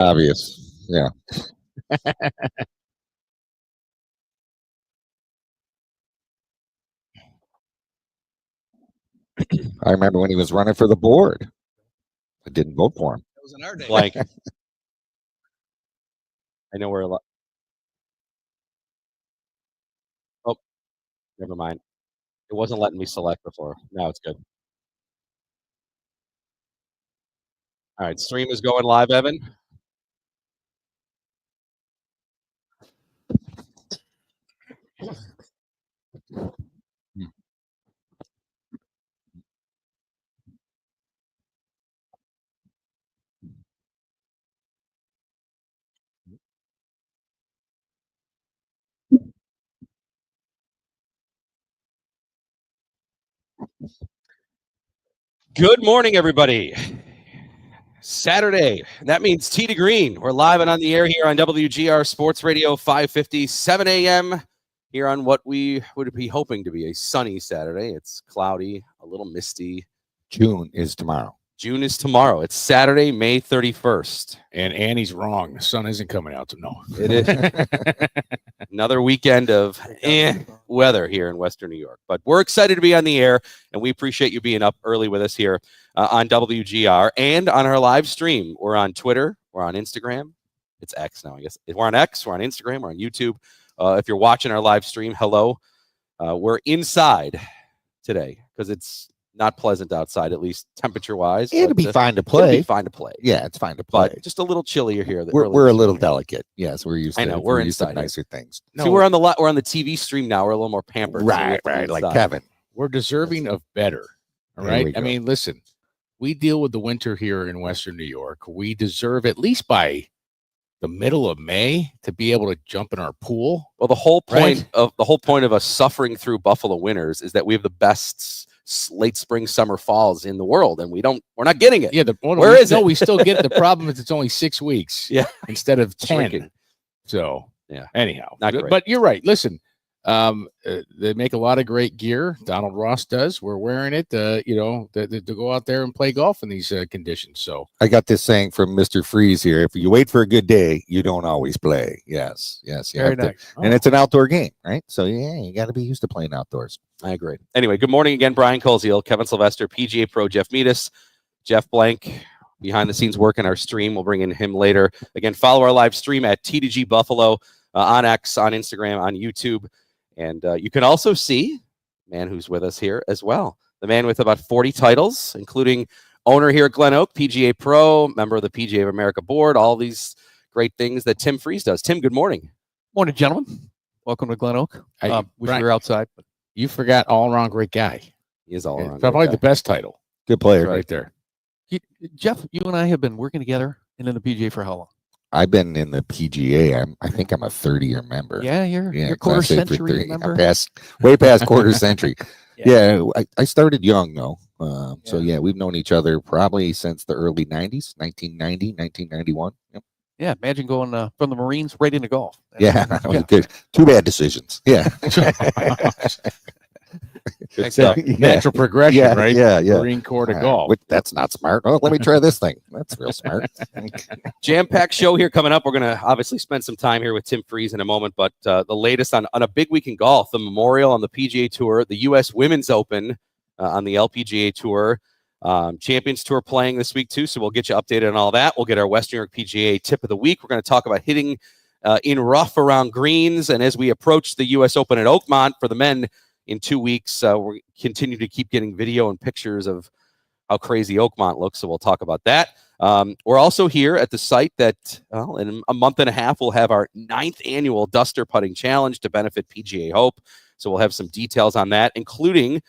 Obvious. Yeah. I remember when he was running for the board. I didn't vote for him. That was in our day. Blank. I know we're a lot. Oh, never mind. It wasn't letting me select before. Now it's good. All right, stream is going live, Evan. Good morning, everybody. Saturday. That means Tee to Green. We're live and on the air here on WGR Sports Radio 550, 7 a.m. here on what we would be hoping to be a sunny Saturday. It's cloudy, a little misty. June is tomorrow. June is tomorrow. It's Saturday, May 31st. And Annie's wrong. The sun isn't coming out. No. It is another weekend of weather here in Western New York. But we're excited to be on the air, and we appreciate you being up early with us here on WGR and on our live stream. We're on Twitter. We're on Instagram. It's X now, I guess. We're on X. We're on Instagram. We're on YouTube. If you're watching our live stream, hello. We're inside today because it's not pleasant outside, at least temperature-wise. It'll be fine to play. It'll be fine to play. Yeah, it's fine to play. But just a little chillier here. We're a little delicate. Yes, we're used to. I know, we're we're used to inside. nicer things. No, see, we're on the TV stream now. We're a little more pampered. Right, like Kevin. We're deserving of better. All There right. we I go. mean, listen, we deal with the winter here in Western New York. We deserve at least by the middle of May to be able to jump in our pool. Well, the whole point Right. of us suffering through Buffalo winters is that we have the best late spring, summer, falls in the world, and we're not getting it. Yeah. Where is it? We still get it. The problem is it's only 6 weeks. Yeah. Instead of 10. Shrinking. So Yeah. anyhow, Not great. but you're right. Listen, they make a lot of great gear. Donald Ross does. We're wearing it, to go out there and play golf in these conditions. So I got this saying from Mr. Freeze here. If you wait for a good day, you don't always play. Yes. You very have to- nice. And it's an outdoor game, right? So yeah, you got to be used to playing outdoors. I agree. Anyway, good morning again, Brian Colziel, Kevin Sylvester, PGA Pro Jeff Meadis, Jeff Blank, behind the scenes working our stream. We'll bring in him later. Again, follow our live stream at T2G Buffalo on X, on Instagram, on YouTube. And you can also see the man who's with us here as well. The man with about 40 titles, including owner here at Glen Oak, PGA Pro, member of the PGA of America board, all these great things that Tim Freeze does. Tim, good morning. Morning, gentlemen. Welcome to Glen Oak. Wish Brian, we were outside. But you forgot all around great guy. He is all Yeah, around. probably the best title Good player. right there. Jeff, you and I have been working together and in the PGA for how long? I've been in the PGA. I think I'm a 30-year member. Yeah, you're Yeah, quarter Class A for century 30. member. Way past quarter century. Yeah. Yeah, I started young though. So Yeah. yeah, we've known each other probably since the early 90s, 1990, 1991. Yep. Yeah, imagine going from the Marines right into golf. Yeah, that was good. Two bad decisions. Yeah. Good stuff. Natural progression, Yeah, right? yeah. Marine Corps to golf. That's not smart. Oh, let me try this thing. That's real smart. Jam-packed show here coming up. We're going to obviously spend some time here with Tim Freeze in a moment, but the latest on a big week in golf, the Memorial on the PGA Tour, the U.S. Women's Open on the LPGA Tour, Champions Tour playing this week too, so we'll get you updated on all that. We'll get our Western New York PGA tip of the week. We're going to talk about hitting in rough around greens, and as we approach the U.S. Open at Oakmont for the men in 2 weeks, we're continue to keep getting video and pictures of how crazy Oakmont looks, so we'll talk about that. We're also here at the site that, in a month and a half, we'll have our 9th annual Duster Putting Challenge to benefit PGA Hope. So we'll have some details on that, including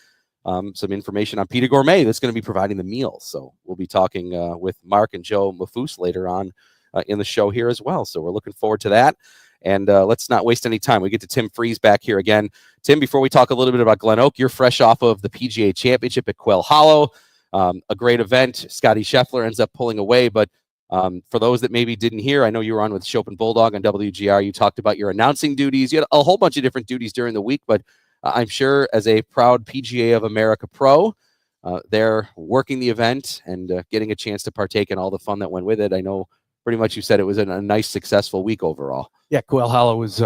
some information on Peter Gourmet that's going to be providing the meals. So we'll be talking with Mark and Joe Mafous later on in the show here as well. So we're looking forward to that. And let's not waste any time. We get to Tim Freeze back here again. Tim, before we talk a little bit about Glen Oak, you're fresh off of the PGA Championship at Quail Hollow. A great event. Scotty Scheffler ends up pulling away. But for those that maybe didn't hear, I know you were on with Chopin Bulldog on WGR. You talked about your announcing duties. You had a whole bunch of different duties during the week. But I'm sure as a proud PGA of America pro, they're working the event and getting a chance to partake in all the fun that went with it. I know pretty much you said it was a nice, successful week overall. Yeah, Quail Hollow is,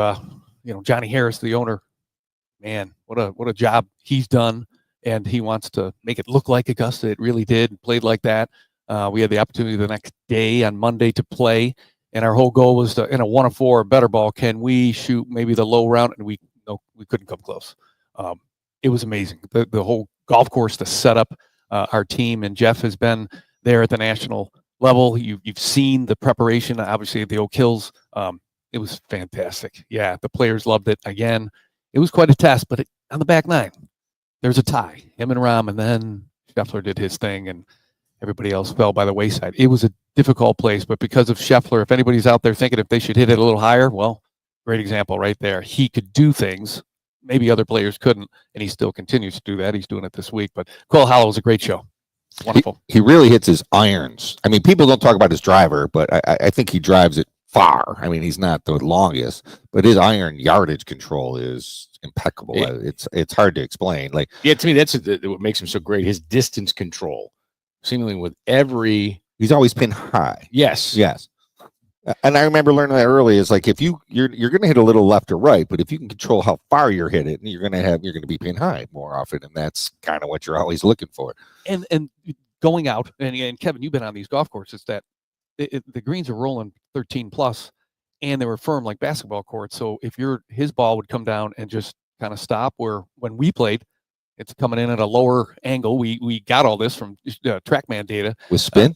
Johnny Harris, the owner. Man, what a job he's done, and he wants to make it look like Augusta. It really did. Played like that. We had the opportunity the next day on Monday to play, and our whole goal was to, in a 1 of 4 better ball, can we shoot maybe the low round? And we couldn't come close. It was amazing. The whole golf course, the setup, our team, and Jeff has been there at the national level. You've seen the preparation, obviously, at the Oak Hills. It was fantastic. Yeah, the players loved it. Again, it was quite a test, but on the back nine, there's a tie. Him and Rahm, and then Scheffler did his thing, and everybody else fell by the wayside. It was a difficult place, but because of Scheffler, if anybody's out there thinking if they should hit it a little higher, well, great example right there. He could do things maybe other players couldn't, and he still continues to do that. He's doing it this week. But Quail Hollow was a great show. Wonderful. He really hits his irons. I mean, people don't talk about his driver, but I think he drives it far. I mean, he's not the longest, but his iron yardage control is impeccable. It's hard to explain. Like, yeah, to me, that's what makes him so great. His distance control, seemingly with every. He's always pinned high. Yes. And I remember learning that early. Is like if you're going to hit a little left or right, but if you can control how far you're hitting, you're going to be pinned high more often, and that's kind of what you're always looking for. And going out, and Kevin, you've been on these golf courses that the greens are rolling 13 plus, and they were firm like basketball courts. So if his ball would come down and just kind of stop, where when we played, it's coming in at a lower angle. We got all this from TrackMan data with spin,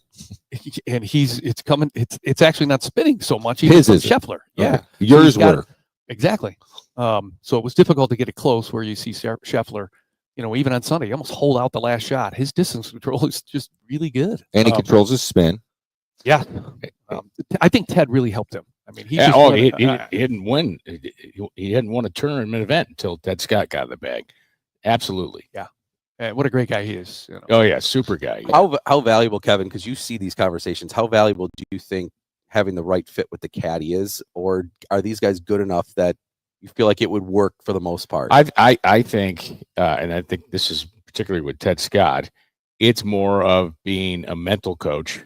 and it's coming. It's actually not spinning so much. Even His is Scheffler, yeah. Okay. Yours were exactly. So it was difficult to get it close. Where you see Scheffler, even on Sunday, he almost hold out the last shot. His distance control is just really good, and he controls his spin. Yeah, I think Ted really helped him. I mean, he didn't win. He hadn't won a tournament event until Ted Scott got in the bag. Absolutely. Yeah. What a great guy he is. Oh, yeah. Super guy. How valuable, Kevin, because you see these conversations, how valuable do you think having the right fit with the caddy is? Or are these guys good enough that you feel like it would work for the most part? I think, and I think this is particularly with Ted Scott, it's more of being a mental coach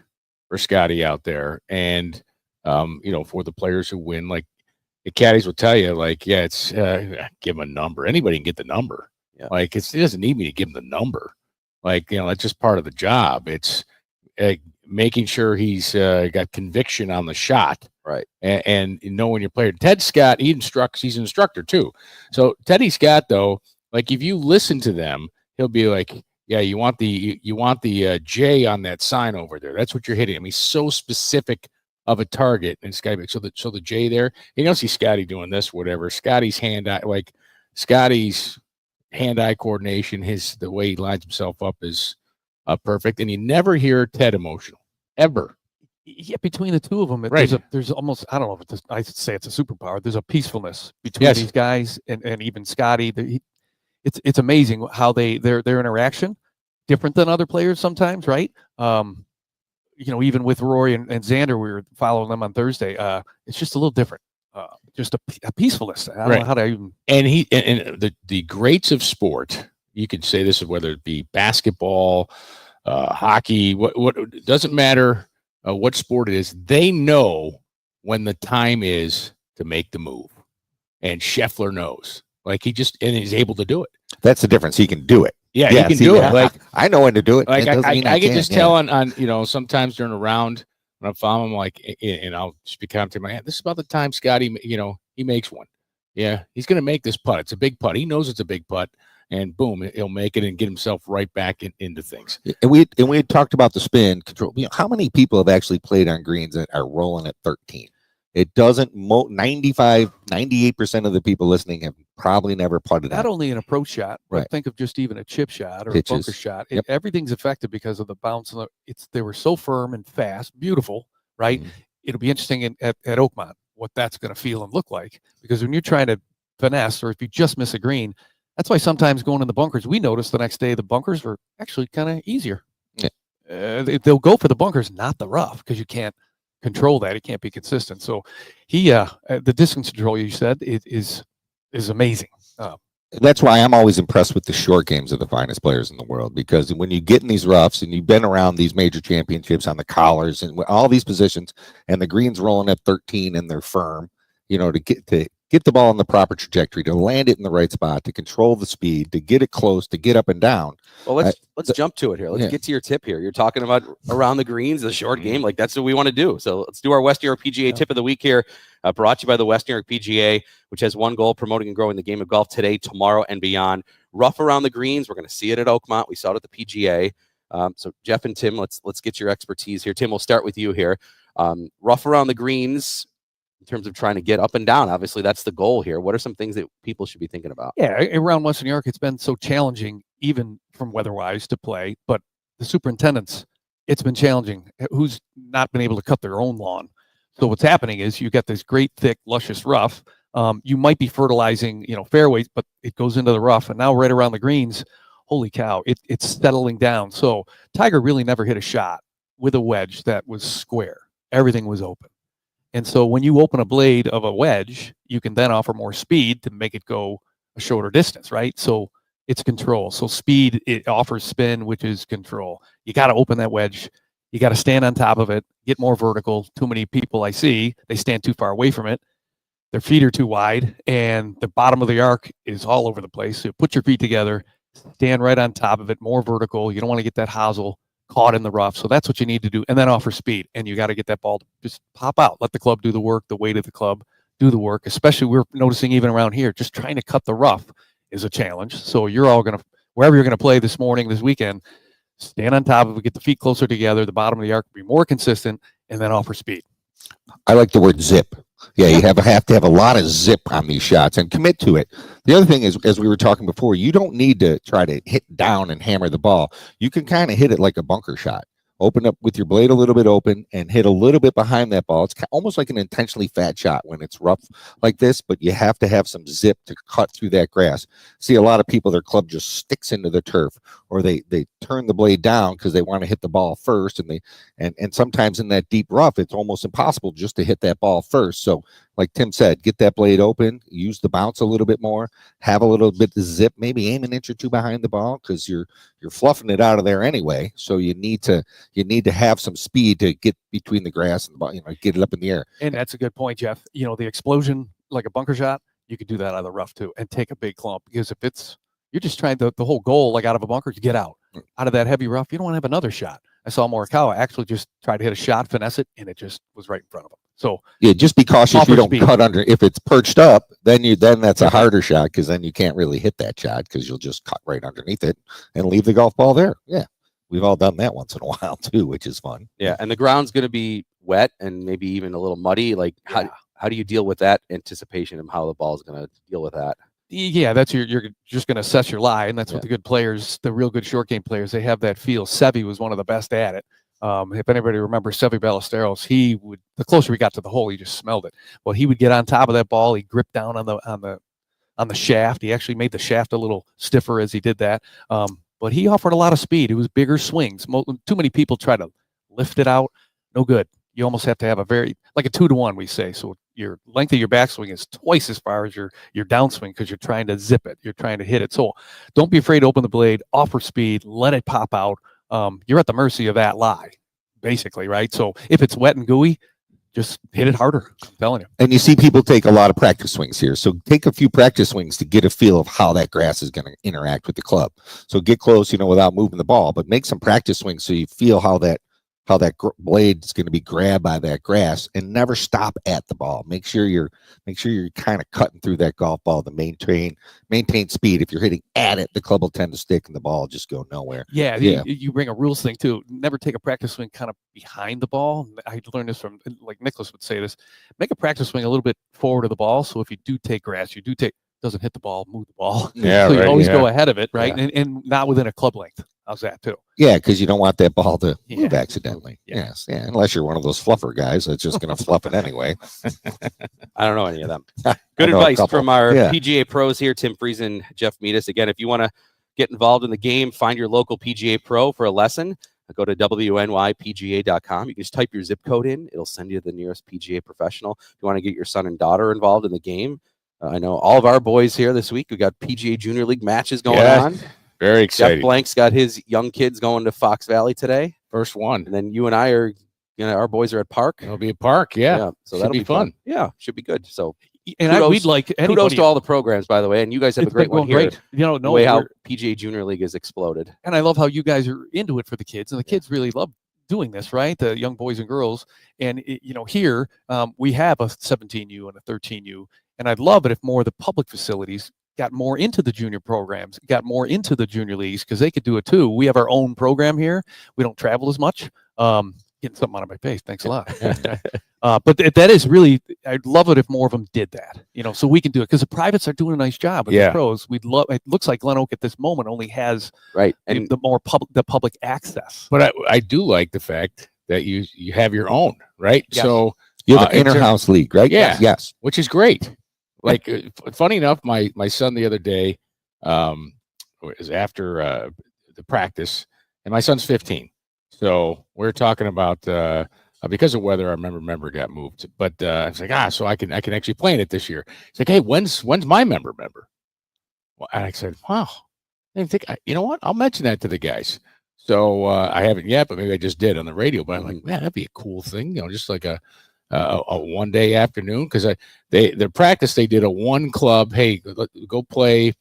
for Scotty out there. And, for the players who win, like the caddies will tell you, like, yeah, it's give him a number. Anybody can get the number. Yeah. Like, it doesn't need me to give him the number. Like, that's just part of the job. It's making sure he's got conviction on the shot. Right. And knowing your player. Ted Scott, he's an instructor too. So Teddy Scott, though, like if you listen to them, he'll be like, yeah, you want the J on that sign over there. That's what you're hitting. I mean, he's so specific of a target. And Scotty, so the J there, you don't see Scotty doing this, whatever. Scotty's hand-eye coordination, the way he lines himself up is perfect, and you never hear Ted emotional ever. Yeah, between the two of them, right. There's almost, I don't know if I say it's a superpower. There's a peacefulness between these guys and even Scotty. It's amazing how their interaction different than other players sometimes, right? Even with Rory and Xander, we were following them on Thursday. It's just a little different. Just a peacefulness. I don't know how to even. And the greats of sport, you could say this is whether it be basketball, hockey, what doesn't matter what sport it is. They know when the time is to make the move, and Scheffler knows. Like he's able to do it. That's the difference. He can do it. Yeah, he can do it. Like I know when to do it. Like I can just tell on sometimes during a round. When I'm following him, like, and I'll just be commenting, this is about the time Scotty, he makes one. Yeah, he's going to make this putt. It's a big putt. He knows it's a big putt, and boom, he'll make it and get himself right back into things. And we had talked about the spin control. How many people have actually played on greens that are rolling at 13? It doesn't. 98% of the people listening have probably never putted. Not only an approach shot, but think of just even a chip shot or a bunker shot. Everything's affected because of the bounce. They were so firm and fast, beautiful, right? Mm-hmm. It'll be interesting at Oakmont what that's going to feel and look like, because when you're trying to finesse, or if you just miss a green, that's why sometimes going in the bunkers, we noticed the next day the bunkers were actually kind of easier. Yeah. They'll go for the bunkers, not the rough, because you can't control that. It can't be consistent. So the distance control, you said, is amazing. that's why I'm always impressed with the short games of the finest players in the world, because when you get in these roughs and you've been around these major championships on the collars and all these positions, and the green's rolling at 13 and they're firm, to get the ball in the proper trajectory, to land it in the right spot, to control the speed, to get it close, to get up and down. Well, let's jump to it here. Let's get to your tip here. You're talking about around the greens, the short game. Like, that's what we want to do. So let's do our West New York PGA tip of the week here, brought to you by the West New York PGA, which has one goal: promoting and growing the game of golf today, tomorrow, and beyond. Rough around the greens. We're going to see it at Oakmont. We saw it at the PGA. So Jeff and Tim, let's get your expertise here. Tim, we'll start with you here. Rough around the greens, in terms of trying to get up and down. Obviously, that's the goal here. What are some things that people should be thinking about? Yeah, around Western New York, it's been so challenging, even from weather-wise, to play. But the superintendents, it's been challenging. Who's not been able to cut their own lawn? So what's happening is you get this great, thick, luscious rough. You might be fertilizing, fairways, but it goes into the rough. And now right around the greens, holy cow, it's settling down. So Tiger really never hit a shot with a wedge that was square. Everything was open. And so when you open a blade of a wedge, you can then offer more speed to make it go a shorter distance, right? So it's control. So speed, it offers spin, which is control. You got to open that wedge. You got to stand on top of it, get more vertical. Too many people I see, they stand too far away from it. Their feet are too wide, and the bottom of the arc is all over the place. So put your feet together, stand right on top of it, more vertical. You don't want to get that hosel caught in the rough. So that's what you need to do. And then offer speed. And you got to get that ball to just pop out. Let the club do the work, the weight of the club do the work. Especially we're noticing even around here, just trying to cut the rough is a challenge. So you're all going to, wherever you're going to play this morning, this weekend, stand on top of it, get the feet closer together, the bottom of the arc be more consistent, and then offer speed. I like the word zip. Yeah, you have to have a lot of zip on these shots and commit to it. The other thing is, as we were talking before, you don't need to try to hit down and hammer the ball. You can kind of hit it like a bunker shot. Open up with your blade a little bit open and hit a little bit behind that ball. It's almost like an intentionally fat shot when it's rough like this, but you have to have some zip to cut through that grass. See, a lot of people, their club just sticks into the turf, or they turn the blade down because they want to hit the ball first, and sometimes in that deep rough, it's almost impossible just to hit that ball first. So like Tim said, get that blade open, use the bounce a little bit more, have a little bit of zip, maybe aim an inch or two behind the ball, because you're fluffing it out of there anyway. So you need to have some speed to get between the grass and the ball, get it up in the air. And that's a good point, Jeff. The explosion, like a bunker shot, you could do that out of the rough too, and take a big clump, because if you're just trying the whole goal, like out of a bunker, to get out of that heavy rough, you don't want to have another shot. I saw Morikawa actually just try to hit a shot, finesse it, and it just was right in front of him. So yeah, just be cautious you don't cut under. If it's perched up, then that's a harder shot, because then you can't really hit that shot, because you'll just cut right underneath it and leave the golf ball there. Yeah, we've all done that once in a while too, which is fun. Yeah, and the ground's going to be wet and maybe even a little muddy. Like, how do you deal with that anticipation of how the ball is going to deal with that? Yeah, that's you're just going to assess your lie, and that's what the good players, the real good short game players, they have that feel. Seve was one of the best at it. If anybody remembers Seve Ballesteros, the closer he got to the hole, he just smelled it. Well, he would get on top of that ball. He gripped down on the shaft. He actually made the shaft a little stiffer as he did that. But he offered a lot of speed. It was bigger swings. Too many people try to lift it out. No good. You almost have to have like a 2-to-1, we say. So your length of your backswing is twice as far as your downswing, because you're trying to zip it. You're trying to hit it. So don't be afraid to open the blade, offer speed, let it pop out. You're at the mercy of that lie, basically, right? So if it's wet and gooey, just hit it harder. I'm telling you. And you see people take a lot of practice swings here. So take a few practice swings to get a feel of how that grass is going to interact with the club. So get close, without moving the ball, but make some practice swings so you feel how that blade is going to be grabbed by that grass, and never stop at the ball. Make sure you're kind of cutting through that golf ball to maintain speed. If you're hitting at it, the club will tend to stick and the ball will just go nowhere. Yeah. You bring a rules thing too. Never take a practice swing kind of behind the ball. I learned this from, like Nicholas would say this, make a practice swing a little bit forward of the ball. So if you do take grass, doesn't hit the ball, move the ball. Yeah, so you always go ahead of it, right? Yeah. And not within a club length. How's that too? Yeah, because you don't want that ball to move accidentally. Yes, yeah. Unless you're one of those fluffer guys that's just going to fluff it anyway. I don't know any of them. Good advice from our PGA pros here, Tim Friesen, Jeff Meadus. Again, if you want to get involved in the game, find your local PGA pro for a lesson. Go to wnypga.com. You can just type your zip code in. It'll send you to the nearest PGA professional. If you want to get your son and daughter involved in the game, I know all of our boys here this week. We got PGA Junior League matches going on. Very Jeff exciting. Blank's got his young kids going to Fox Valley today. First one. And then you and I are, our boys are at Park. It'll be a park. Yeah. So Should that'll be fun. Yeah, should be good. So And we'd like kudos anybody. to all the programs, by the way. And you guys have a It's great been one going here. great. You know, The way no, how we're- PGA Junior League has exploded. and I love how you guys are into it for the kids, and the kids really love doing this, right? The young boys and girls. And here we have a 17U and a 13U, and I'd love it if more of the public facilities got more into the junior programs, got more into the junior leagues, because they could do it too. We have our own program here. We don't travel as much. Getting something out of my face. Thanks a lot. But that is really, I'd love it if more of them did that, so we can do it, because the privates are doing a nice job. And the pros, we'd love. It looks like Glen Oak at this moment only has And the public access. But I do like the fact that you have your own, right? Yes. So You have an inter-house league, right? Yeah. Yes. which is great. Like, funny enough, my son the other day was after the practice, and my son's 15. So we're talking about because of weather, our member got moved. But I was like, so I can actually play in it this year. It's like, hey, when's my member? Well, and I said, wow, I didn't think. You know what? I'll mention that to the guys. So I haven't yet, but maybe I just did on the radio. But I'm like, man, that'd be a cool thing, just like a one day afternoon, because their practice, they did a one club. Hey, go play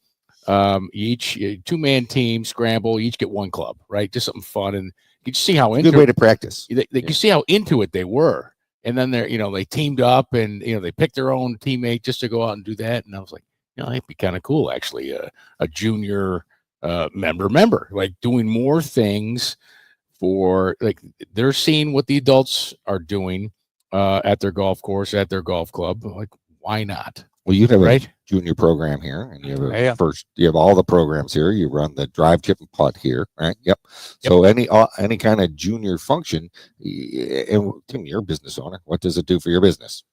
each 2-man team scramble. You each get one club, right? Just something fun, and you can see how Good way to practice. you see how into it they were. And then they teamed up, and they picked their own teammate just to go out and do that. And I was like, that'd be kind of cool, actually. A junior member, like doing more things for, like, they're seeing what the adults are doing at their golf course, at their golf club. Like, why not? Well, you have Right? a junior program here, and you have Yeah. you have all the programs here. You run the drive, chip, and putt here, right? Yep. So any kind of junior function, and Tim, you're a business owner. What does it do for your business?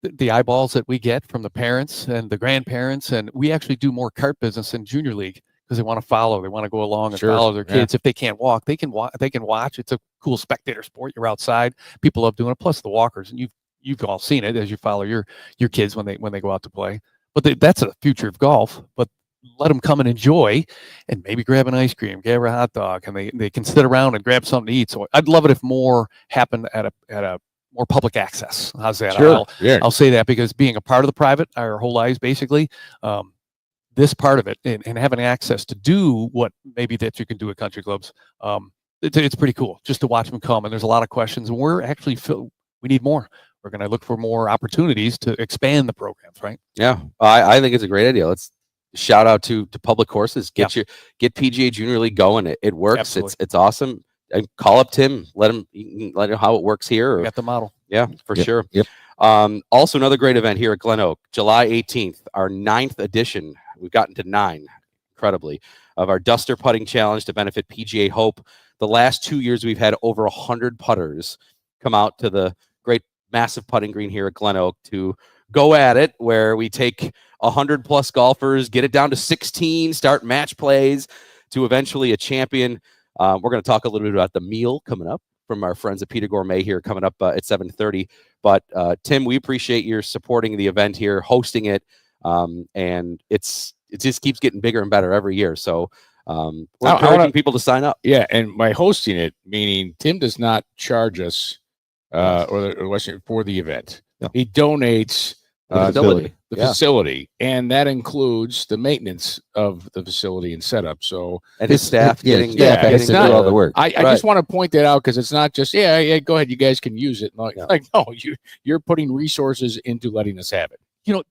The eyeballs that we get from the parents and the grandparents, and we actually do more kart business in junior league, because they want to follow, they want to go along and Sure. follow their Yeah. kids. If they can't walk, they can watch. It's a cool spectator sport. You're outside, people love doing it. Plus the walkers, and you've all seen it as you follow your kids when they go out to play. But that's a future of golf. But let them come and enjoy, and maybe grab an ice cream, grab a hot dog, and they can sit around and grab something to eat. So I'd love it if more happened at a more public access. How's that? Sure. I'll say that, because being a part of the private our whole lives, basically, this part of it, and having access to do what maybe that you can do at country clubs, it's pretty cool just to watch them come. And there's a lot of questions, and we're actually we need more. We're going to look for more opportunities to expand the programs, right? Yeah, I think it's a great idea. Let's shout out to public courses. Get PGA Junior League going. It works. Absolutely. It's awesome. And call up Tim. Let him know how it works here. We got the model. Yeah, for Yep, sure. yep. Also, another great event here at Glen Oak, July 18th, our 9th edition. We've gotten to 9, incredibly, of our Duster Putting Challenge to benefit PGA Hope. The last 2 years, we've had over 100 putters come out to the great massive putting green here at Glen Oak to go at it, where we take 100+ golfers, get it down to 16, start match plays to eventually a champion. We're going to talk a little bit about the meal coming up from our friends at Peter Gourmet here coming up at 7:30. But Tim, we appreciate your supporting the event here, hosting it, and it just keeps getting bigger and better every year. So we're encouraging people to sign up. Yeah, and by hosting it, meaning Tim does not charge us for the event. No. He donates facility. the Yeah. facility, and that includes the maintenance of the facility and setup. So And his staff Yeah, getting yeah, getting it's to not- do all the work. I just want to point that out, because it's not just yeah, go ahead, you guys can use it. Like, Yeah. no, you're putting resources into letting us have it.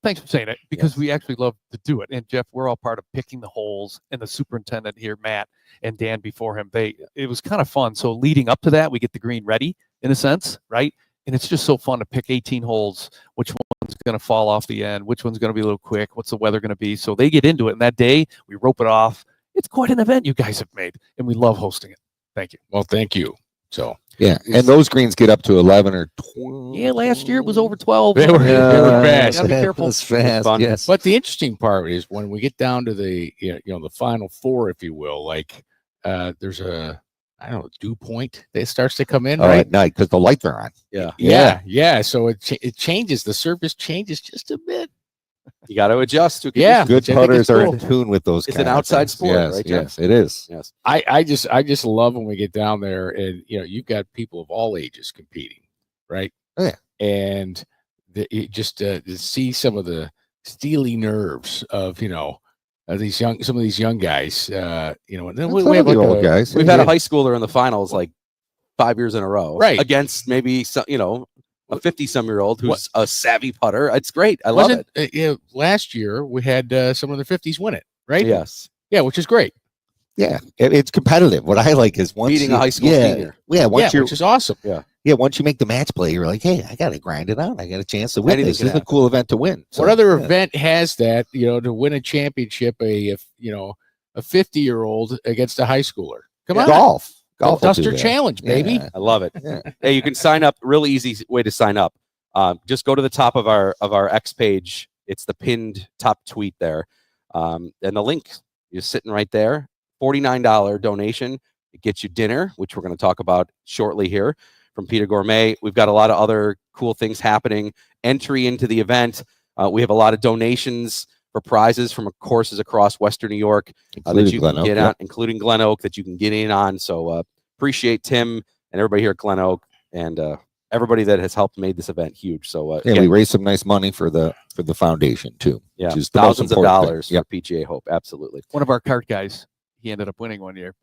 Thanks for saying it, because we actually love to do it. And Jeff, we're all part of picking the holes, and the superintendent here, Matt, and Dan before him, it was kind of fun. So leading up to that, we get the green ready in a sense, right? And it's just so fun to pick 18 holes, which one's going to fall off the end, which one's going to be a little quick, what's the weather going to be. So they get into it, and that day we rope it off. It's quite an event you guys have made, and we love hosting it. Thank you. Well, thank you. So Yeah, and those greens get up to 11 or 12. Yeah, last year it was over 12. They were fast. Gotta be careful. That's fast. Fun. Yes. But the interesting part is when we get down to the the final 4, if you will, like there's a dew point that starts to come in, Oh, right? at night, because the lights are on. Yeah. Yeah. So it changes. The surface changes just a bit. You got to adjust to Yeah. Good conditions, which I think putters is are cool. in tune with those. It's kind an of outside things. sport, Yes, right, Jim? yes, it is. Yes. I just love when we get down there and you've got people of all ages competing, right? Oh, yeah. And to see some of the steely nerves of some of these young guys, and then we have the like old guys. We've had a high schooler in the finals like 5 years in a row, Right. against maybe some, a 50-some-year-old who's a savvy putter. It's great. I love it. Last year we had some of the 50s win it, right? Yes. Yeah, which is great. Yeah, it's competitive. What I like is once Beating a high school senior. Yeah, Which is awesome. Yeah, once you make the match play, you're like, hey, I got to grind it out. I got a chance to win Anything this. can This is a happen. cool event to win. So, What other yeah. event has that, to win a championship, a 50-year-old against a high schooler? Come on. Golf will do Duster that. Challenge, baby. Yeah. I love it. Yeah. Hey, you can sign up. Really easy way to sign up. Just go to the top of our X page. It's the pinned top tweet there, and the link is sitting right there. $49 donation. It gets you dinner, which we're going to talk about shortly here from Peter Gourmet. We've got a lot of other cool things happening. Entry into the event. We have a lot of donations for prizes from courses across Western New York that you Glen can Oak, get yep. on, including Glen Oak, that you can get in on. So appreciate Tim and everybody here at Glen Oak and everybody that has helped made this event huge. So We raised some nice money for the foundation too. yeah, which is the most thousands of important thing. dollars Yep. for PGA Hope. Absolutely. One of our kart guys, he ended up winning one year.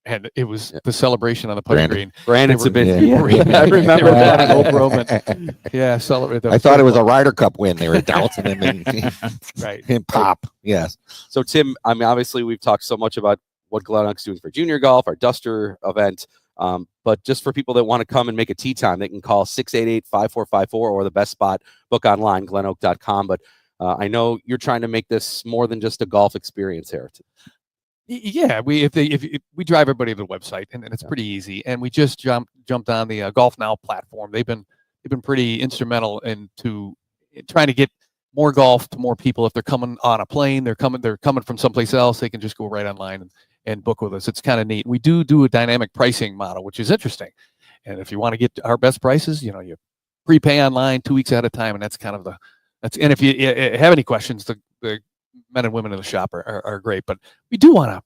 And it was the celebration on the putting green. Brandon's a bit. Yeah. I remember that. GoPro, yeah, celebrate. I thought it was a Ryder Cup win. They were dousing him right. in pop. Yes. So Tim, I mean, obviously we've talked so much about what Glen Oak's doing for junior golf, our Duster event. But just for people that want to come and make a tee time, they can call 688-5454 or the best spot, book online, glenoak.com. But I know you're trying to make this more than just a golf experience here. Yeah, we drive everybody to the website, and it's pretty easy. And we just jumped on the Golf Now platform. They've been pretty instrumental into trying to get more golf to more people. If they're coming on a plane, they're coming from someplace else, they can just go right online and book with us. It's kind of neat. We do a dynamic pricing model, which is interesting. And if you want to get our best prices, you prepay online 2 weeks at a time, and that's kind of and if you have any questions, the men and women in the shop are great, but we do want to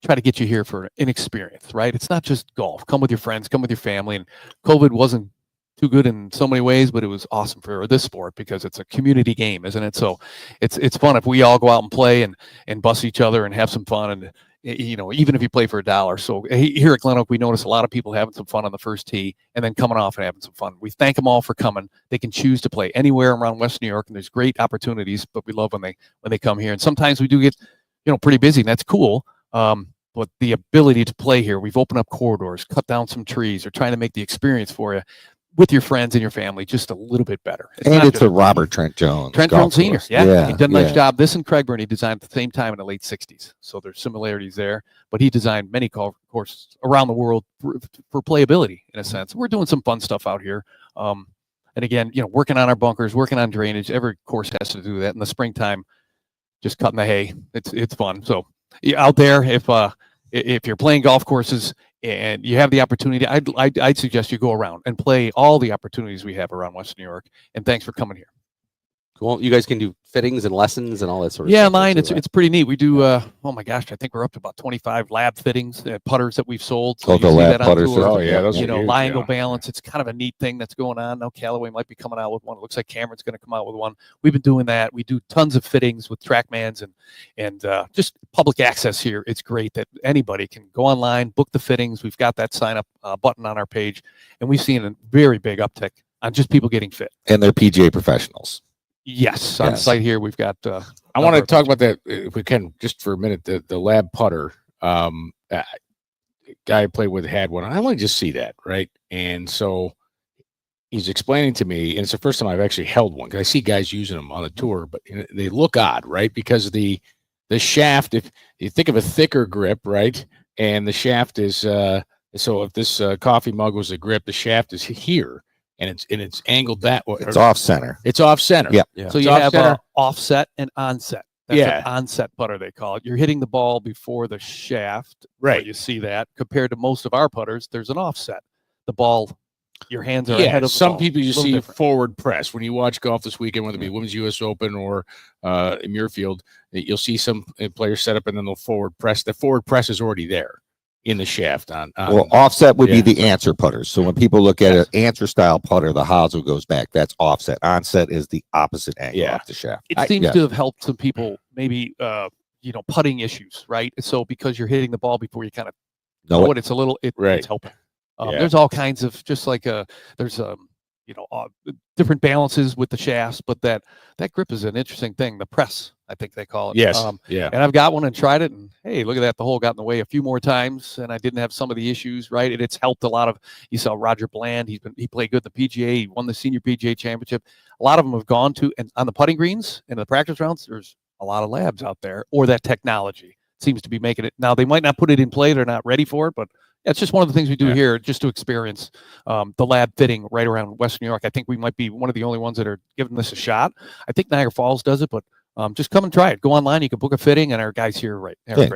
try to get you here for an experience, right? It's not just golf. Come with your friends, come with your family. And COVID wasn't too good in so many ways, but it was awesome for this sport because it's a community game, isn't it? So it's fun if we all go out and play and bust each other and have some fun. And even if you play for $1. So here at Glen Oak, we notice a lot of people having some fun on the first tee and then coming off and having some fun. We thank them all for coming. They can choose to play anywhere around West New York, and there's great opportunities. But we love when they come here. And sometimes we do get pretty busy, and that's cool. But the ability to play here, we've opened up corridors, cut down some trees, or trying to make the experience for you with your friends and your family just a little bit better. It's a Robert Trent Jones. Trent golf Jones Sr. course. Yeah, he did a nice job. This and Craigburn he designed at the same time in the late 60s. So there's similarities there. But he designed many golf courses around the world for playability, in a sense. We're doing some fun stuff out here. And again, working on our bunkers, working on drainage. Every course has to do that. In the springtime, just cutting the hay. It's fun. So out there, if you're playing golf courses and you have the opportunity, I'd suggest you go around and play all the opportunities we have around Western New York. And thanks for coming here. Cool. You guys can do fittings and lessons and all that sort of stuff. Yeah, mine. It's pretty neat. We do. Oh my gosh, I think we're up to about 25 lab fittings, putters that we've sold. So the lab putters. Oh yeah, those are lie angle balance. It's kind of a neat thing that's going on now. Callaway might be coming out with one. It looks like Cameron's going to come out with one. We've been doing that. We do tons of fittings with TrackMans and just public access here. It's great that anybody can go online, book the fittings. We've got that sign up button on our page, and we've seen a very big uptick on just people getting fit. And they're PGA professional. Yes, on site here we've got. I want to talk about that if we can just for a minute. The lab putter guy I played with had one. I want to just see that, right? And so he's explaining to me, and it's the first time I've actually held one because I see guys using them on the tour, but they look odd, right? Because the shaft, if you think of a thicker grip, right, and the shaft is so if this coffee mug was a grip, the shaft is here. And it's angled that way. It's off center. It's off center. Yeah. So you have offset and onset. That's an onset putter, they call it. You're hitting the ball before the shaft. Right. You see that. Compared to most of our putters, there's an offset. The ball your hands are ahead of the some ball. people you A little see different. forward press when you watch golf this weekend, whether it be Women's U.S. Open or in Muirfield. You'll see some players set up and then they'll forward press. The forward press is already there in the shaft. Well, offset would be yeah. the answer putters. So when people look at an answer style putter, the hosel goes back. That's offset. Onset is the opposite angle off the shaft. It seems to have helped some people, maybe putting issues, right? So because you're hitting the ball before you kind of know it, it's a little it's helping. There's all kinds of there's different balances with the shafts, but that grip is an interesting thing. The press, I think they call it. Yes. And I've got one and tried it, and hey, look at that. The hole got in the way a few more times, and I didn't have some of the issues, right? And it's helped a lot of. You saw Roger Bland. He played good in the PGA. He won the senior PGA championship. A lot of them have gone to and on the putting greens and the practice rounds. There's a lot of labs out there, or that technology seems to be making it. Now they might not put it in play; they're not ready for it, but it's just one of the things we do here, just to experience the lab fitting right around Western New York. I think we might be one of the only ones that are giving this a shot. I think Niagara Falls does it, but just come and try it. Go online, you can book a fitting, and our guys here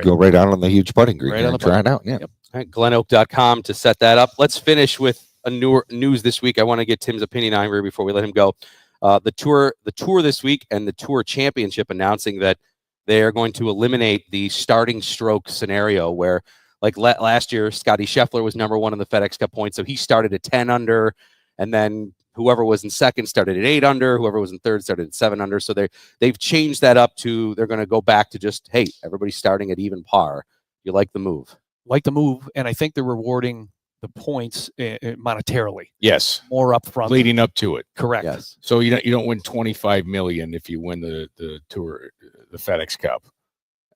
go right out on the huge putting green and try it out. Yeah. Yep. All right, glenoak.com to set that up. Let's finish with a news this week. I want to get Tim's opinion on here before we let him go. The tour this week and the Tour Championship announcing that they are going to eliminate the starting stroke scenario where, like last year, Scotty Scheffler was number 1 in the FedEx Cup points, so he started at 10 under, and then whoever was in second started at 8 under, whoever was in third started at 7 under. So they've changed that up to they're going to go back to just, hey, everybody's starting at even par. You like the move? Like the move, and I think they're rewarding the points monetarily. Yes, more upfront, leading up to it. Correct. Yes. So you don't win $25 million if you win the Tour, the FedEx Cup.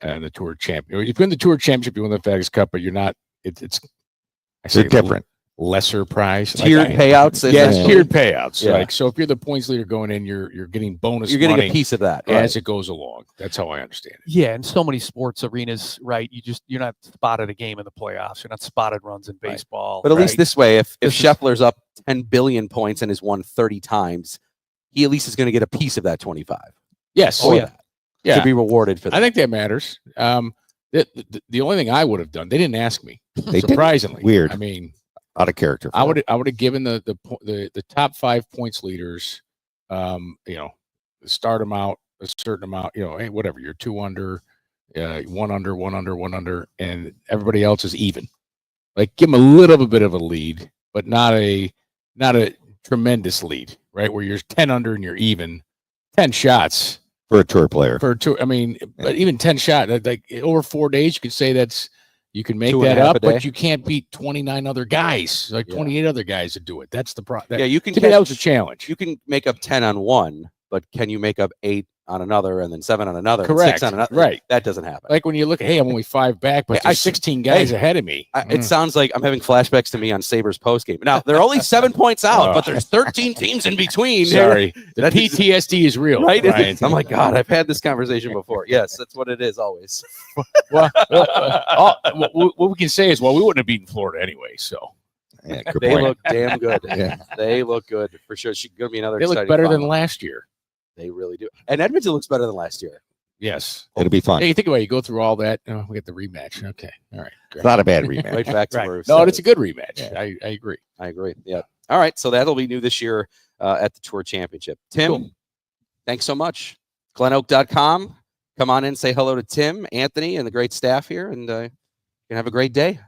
And the Tour Champion. If you win the Tour Championship, you win the FedEx Cup, but you're not. They're different. Lesser prize. Tiered payouts. It's tiered payouts. Yeah. So if you're the points leader going in, you're getting bonus. You're getting money a piece of that as it goes along. That's how I understand it. Yeah, in so many sports arenas, right? You're not spotted a game in the playoffs. You're not spotted runs in baseball. But at least this way, if Scheffler's up 10 billion points and has won 30 times, he at least is going to get a piece of that 25. Yes. Oh yeah. To be rewarded for that. I think that matters. The only thing I would have done, they didn't ask me. They surprisingly didn't. Weird. I mean, out of character. I would have given the top 5 points leaders, start them out a certain amount. Hey, whatever, you're 2 under, 1 under, 1 under, 1 under, and everybody else is even. Like, give them a little bit of a lead, but not a tremendous lead, right? Where you're 10 under and you're even. 10 shots. For a tour player. I mean, but even 10 shots, like over 4 days, you could say you can make 2.5 that a up, day. but you can't beat 29 other guys, 28 other guys that do it. That's the problem. You can. To me, that was a challenge. You can make up 10 on one, but can you make up 8 on another and then 7 on another? Correct. And 6 on another? Right. That doesn't happen. Like when you look, hey, I'm only 5 back, but there's 16 guys ahead of me. It sounds like I'm having flashbacks to me on Sabres postgame. Now, they're only 7 points out, but there's 13 teams in between. Sorry. The PTSD is real. Right? Ryan. I'm like, God, I've had this conversation before. Yes, that's what it is always. What we can say is, we wouldn't have beaten Florida anyway, so. Yeah, they look damn good. Yeah. They look good for sure. It's going to be another They look exciting better than final. last year. They really do. And Edmonton looks better than last year. Yes. It'll be fun. Hey, you think about it, you go through all that. Oh, we get the rematch. Okay. All right. Great. It's not a bad rematch. Right back to Right. where we No, started. it's a good rematch. Yeah. I agree. I agree. Yeah. All right. So that'll be new this year at the Tour Championship. Tim, thanks so much. glenoak.com. Come on in, say hello to Tim, Anthony, and the great staff here, and you can have a great day.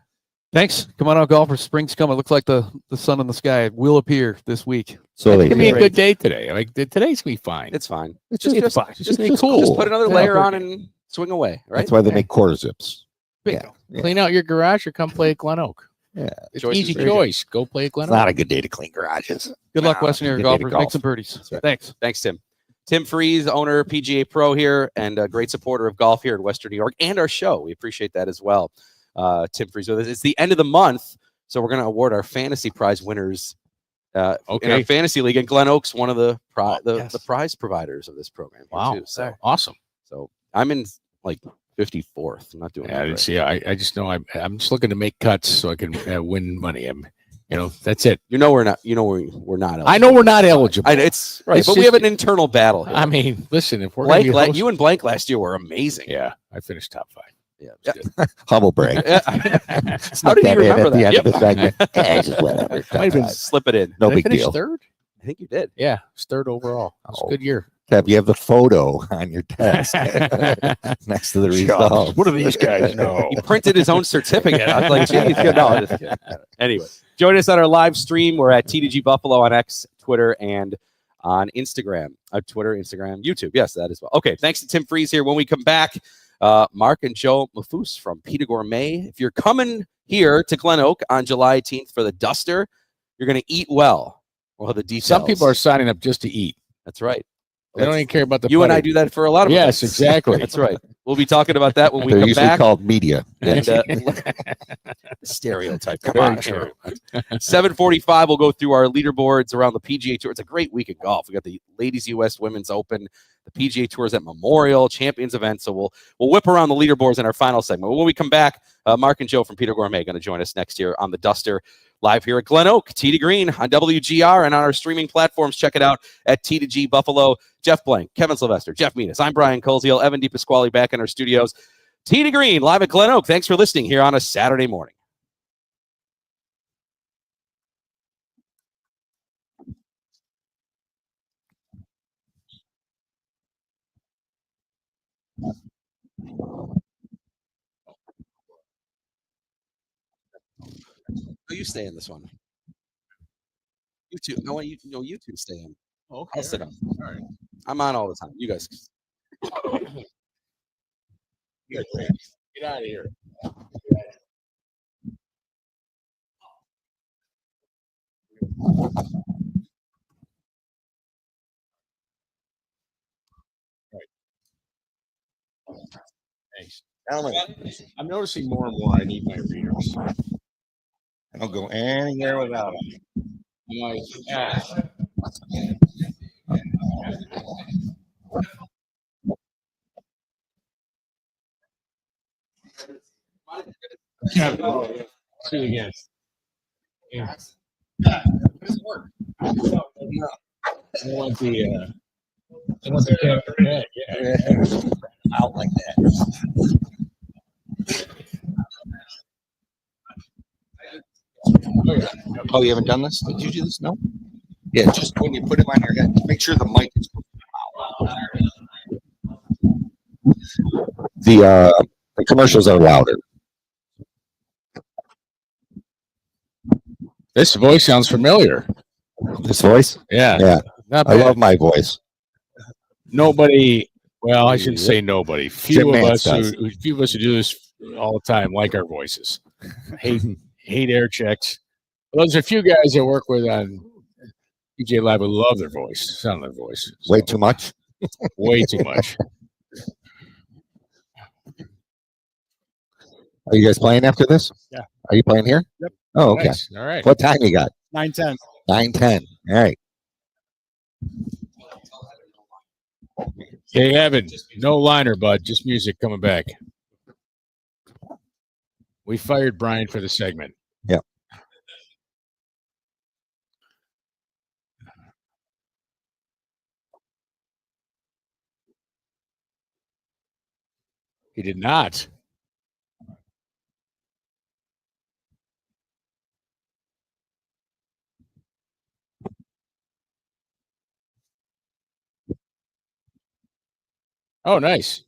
Thanks. Come on out, golfers. Spring's coming. It looks like the sun in the sky will appear this week. So It's gonna be a they good day today. Like today's gonna be fine. It's fine. It's just fine. just Cool. Just put another Yeah. layer on and swing away. Right. That's why they make quarter zips. Bingo. Yeah. Clean out your garage or come play at Glen Oak. Yeah. It's Choice is easy very good. choice. Go play at Glen It's Oak. not a good day to clean garages. Good luck, Nah, Western Area good day to golfers. golf. Make some birdies. right. Thanks. Thanks, Tim. Tim Freeze, owner, PGA Pro here, and a great supporter of golf here in Western New York and our show. We appreciate that as well. Tim Freeze with us. It's the end of the month, so we're going to award our fantasy prize winners in our fantasy league. And Glen Oak's one of the prize providers of this program. Here Wow. too. So Awesome. I'm in like 54th. I'm not doing Yeah, I that didn't great. see. I just know I'm just looking to make cuts so I can win money. That's it. We're not. We're not. Eligible. I know we're not eligible. It's right, It's but we just- have an internal battle here. I mean, listen, if we're gonna Blank, be host- you and Blank last year were amazing. yeah, I finished top 5. Yeah. Humble brag. How Snuck did he that in remember at the that? end of the Yep. segment? Eh, just whatever. Might have been Slip it in. No Did I big finish deal. third? I think you did. Yeah, it's third overall. That was a good year. Kev, you have the photo on your desk next to the results. What do these guys know? He printed his own certificate. I was like, geez, good. No, just kidding. Anyway, join us on our live stream. We're at T2G Buffalo on X, Twitter, and on Instagram. Twitter, Instagram, YouTube. Yes, that as well. Okay, thanks to Tim Freeze here. When we come back, Mark and Joe Mafus from Pita Gourmet. If you're coming here to Glen Oak on July 18th for the Duster, you're going to eat well. Well, the details. Some people are signing up just to eat. That's right. They don't even care about the You and I putting. do that for a lot of Yes, events. exactly. That's right. We'll be talking about that when we They're come usually back. called media. And, stereotype. Come Very on. true. 7:45. We'll go through our leaderboards around the PGA Tour. It's a great week of golf. We got the Ladies U.S. Women's Open, the PGA Tours at Memorial, Champions event. So we'll whip around the leaderboards in our final segment. When we come back, Mark and Joe from Pita Gourmet are going to join us next year on the Duster, live here at Glen Oak, T to Green on WGR and on our streaming platforms. Check it out at T2G Buffalo. Jeff Blank, Kevin Sylvester, Jeff Menas. I'm Brian Koziel, Evan DePasquale back in our studios. T to Green live at Glen Oak. Thanks for listening here on a Saturday morning. Oh, you stay in this one. You two. No, you two stay in. Okay. I'll sit down. All right. I'm on all the time. You guys. Get out of here. Thanks. I'm noticing more and more I need my readers. I don't go anywhere without them. I'm like, yeah. See you again. Yeah. I want the camera head. Yeah. Out like that. Oh, you haven't done this? Did you do this? No? Yeah, just when you put it on your head, make sure the mic is the commercials are louder. This voice sounds familiar. This voice? Yeah. Yeah. Not I bad. love my voice. Nobody. Well, I shouldn't say nobody. Few of us Nance who do this all the time like our voices. Hate air checks. Well, there's a few guys I work with on PGA Live who love their voice, sound of their voice. So, Way too much. way too much. Are you guys playing after this? Yeah. Are you playing here? Yep. Oh, okay. Nice. All right. What time you got? 9:10. 9:10. All right. Hey, Evan, no liner, bud. Just music coming back. We fired Brian for the segment. Yep. He did not. Oh, nice.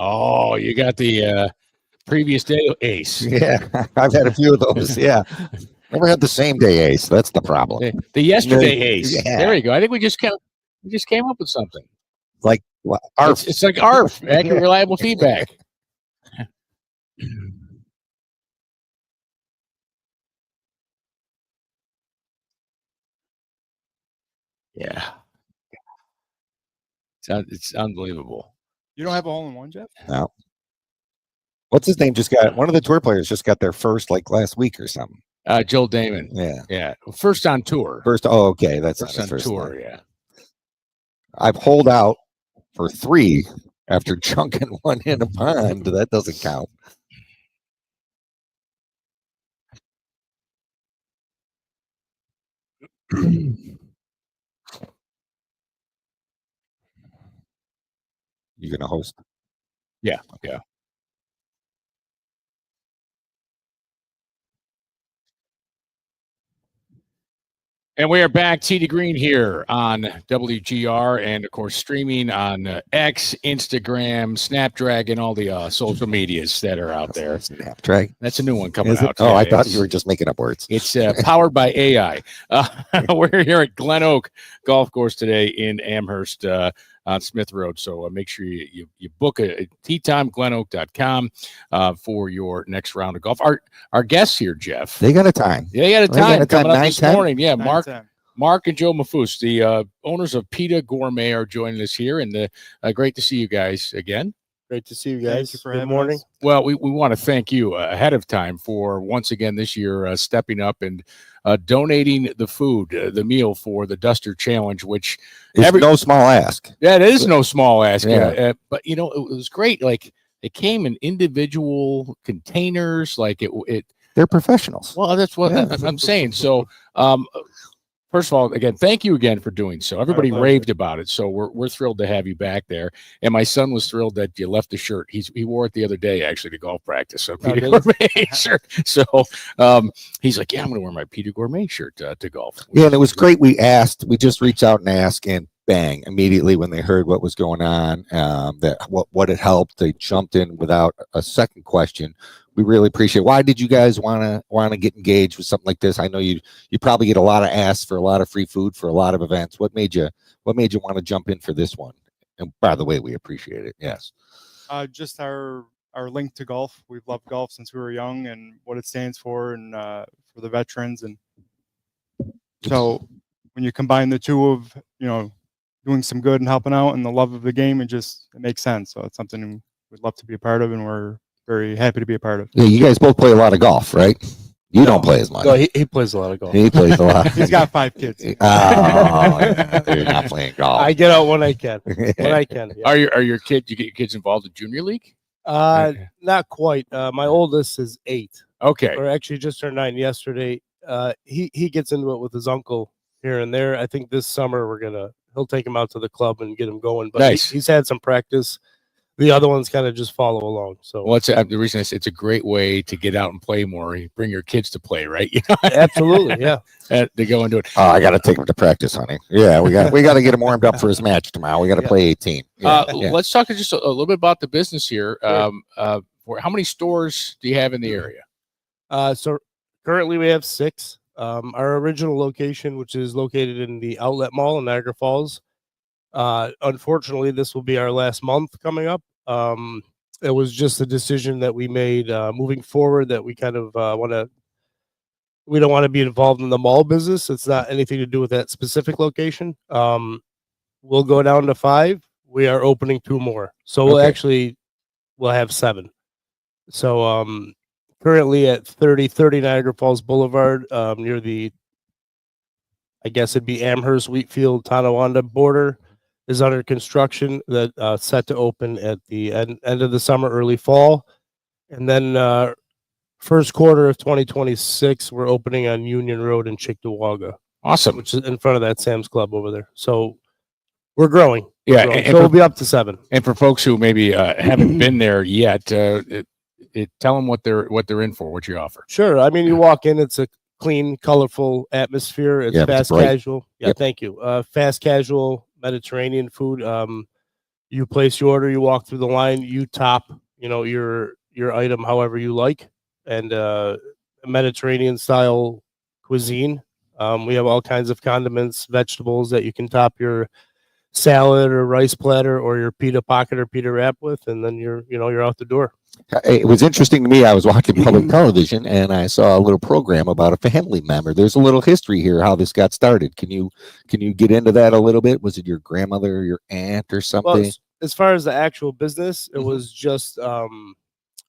Oh, you got the previous day ace. Yeah, I've had a few of those. Yeah. Never had the same day ace. That's the problem. The yesterday ace. Yeah. There you go. I think we just came up with something. Like what? It's like ARF, accurate, reliable feedback. Yeah. It's unbelievable. You don't have a hole in one, Jeff? No. What's his name? Just got one of the tour players just got their first like last week or something. Joel Damon. Yeah. Yeah. First on tour. First. Oh, okay. That's First not on his first tour. name. Yeah. I've holed out for 3 after chunking one in a pond. That doesn't count. You gonna host? Yeah. Yeah. And we are back, Tee to Green here on WGR, and of course streaming on X, Instagram, Snapdragon, all the social medias that are out there. Snapdragon. That's a new one coming Is it? out. Oh, Yeah, I thought you were just making up words. It's powered by AI. We're here at Glen Oak Golf Course today in Amherst on Smith Road. So make sure you book a tee time, glenoak.com for your next round of golf. Our guests here, Jeff. They got a time. Yeah, they got a They got time a time, coming up 9, this 10? morning. Yeah, 9, Mark and Joe Mafus, the owners of PETA Gourmet, are joining us here, and great to see you guys again. Great to see you guys. Thank you for Good having morning. us. Well, we want to thank you ahead of time for once again this year stepping up and donating the food, the meal for the Duster Challenge, which It's no small ask. that is no small ask. Yeah. But it was great. Like it came in individual containers. Like it. They're professionals. Well, that's what Yeah. I'm saying. So, first of all, again, thank you again for doing so. Everybody pleasure. raved about it, so we're thrilled to have you back there. And my son was thrilled that you left the shirt. He wore it the other day actually to golf practice. So Peter really? Gourmet shirt. So he's like, yeah, I'm going to wear my Peter Gourmet shirt to golf. Yeah, and it was great. We just reached out and asked, and bang, immediately when they heard what was going on, that what had helped, they jumped in without a second question. We really appreciate it. Why did you guys want to get engaged with something like this? I know you probably get a lot of asks for a lot of free food for a lot of events. What made you want to jump in for this one? And by the way, we appreciate it. Yes. Just our link to golf. We've loved golf since we were young, and what it stands for, and for the veterans. And so when you combine the two of doing some good and helping out, and the love of the game, it makes sense. So it's something we'd love to be a part of, and we're very happy to be a part of. Yeah, you guys both play a lot of golf, right? You don't play as much. No, he plays a lot of golf. He plays a lot. He's got 5 kids. You're not playing golf. I get out when I can. When I can. Yeah. Are your kids involved in junior league? Not quite. My oldest is 8, Okay. or actually just turned 9 yesterday. He gets into it with his uncle here and there. I think this summer he'll take him out to the club and get him going. But Nice. he's had some practice. The other ones kind of just follow along. So Well, the reason I say it's a great way to get out and play more. You bring your kids to play, right? absolutely, yeah. To go and do it. Oh, I got to take him to practice, honey. Yeah, we got to get him warmed up for his match tomorrow. We got to play 18. Yeah. Let's talk just a little bit about the business here. How many stores do you have in the area? So currently we have 6. Our original location, which is located in the Outlet Mall in Niagara Falls. Unfortunately, this will be our last month coming up. It was just a decision that we made moving forward that we kind of we don't want to be involved in the mall business. It's not anything to do with that specific location. We'll go down to 5. We are opening 2 more. So we'll have 7. So currently at 3030 Niagara Falls Boulevard, near the, I guess it'd be Amherst, Wheatfield, Tonawanda border, is under construction. That set to open at the end of the summer, early fall, and then first quarter of 2026, we're opening on Union Road in Cheektowaga, Awesome. which is in front of that Sam's Club over there. So we're growing. Yeah, Growing. and So we'll be up to 7. And for folks who maybe haven't been there yet, tell them what they're in for, what you offer. Sure. I mean, you walk in, it's a clean, colorful atmosphere. It's Yeah, it's fast bright. casual. Yeah, Yep. thank you. Fast casual Mediterranean food. You place your order, you walk through the line, you top, your item however you like, and Mediterranean style cuisine. We have all kinds of condiments, vegetables that you can top your salad or rice platter or your pita pocket or pita wrap with, and then you're out the door. It was interesting to me. I was watching public television and I saw a little program about a family member. There's a little history here how this got started. Can you get into that a little bit? Was it your grandmother or your aunt or something? Well, as far as the actual business, it Mhm. was just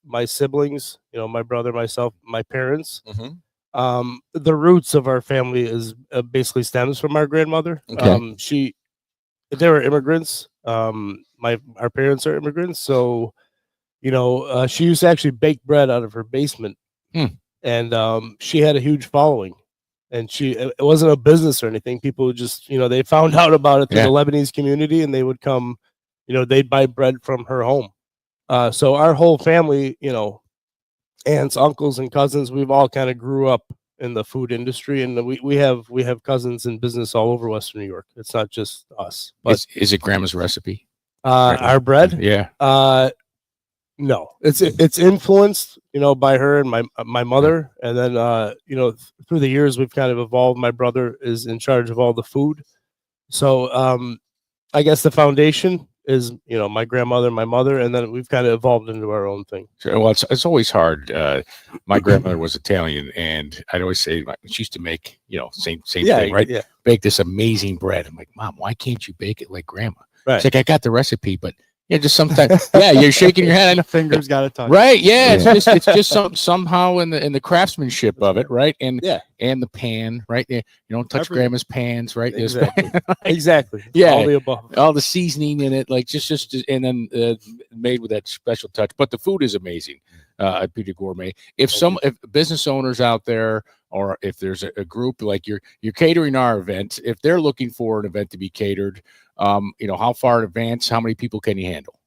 my siblings, my brother, myself, my parents. Mhm. The roots of our family is basically stems from our grandmother. Okay. They were immigrants. Our parents are immigrants, so she used to actually bake bread out of her basement, and she had a huge following. And it wasn't a business or anything. People would just, they found out about it through the Lebanese community, and they would come, they'd buy bread from her home. So our whole family, aunts, uncles, and cousins, we've all kind of grew up in the food industry, and we have cousins in business all over Western New York. It's not just us. But Is it grandma's recipe? our bread, Yeah. no, it's influenced, by her and my mother, and then through the years we've kind of evolved. My brother is in charge of all the food, so I guess the foundation is my grandmother, my mother, and then we've kind of evolved into our own thing. Sure. Well, it's always hard. My grandmother was Italian, and I'd always say she used to make same thing, right? Yeah. Bake this amazing bread. I'm like, Mom, why can't you bake it like Grandma? Right. She's like, I got the recipe, but just sometimes, you're shaking your head. I know. Fingers got to touch. Right? Yeah, it's just somehow in the craftsmanship of it, right? And the pan, right? You don't touch Grandma's pans, right? Exactly. Exactly. Yeah, all the above. All the seasoning in it, like just and then made with that special touch. But the food is amazing at Peter Gourmet. If business owners out there, or if there's a group like you're catering our event, if they're looking for an event to be catered, how far in advance, how many people can you handle?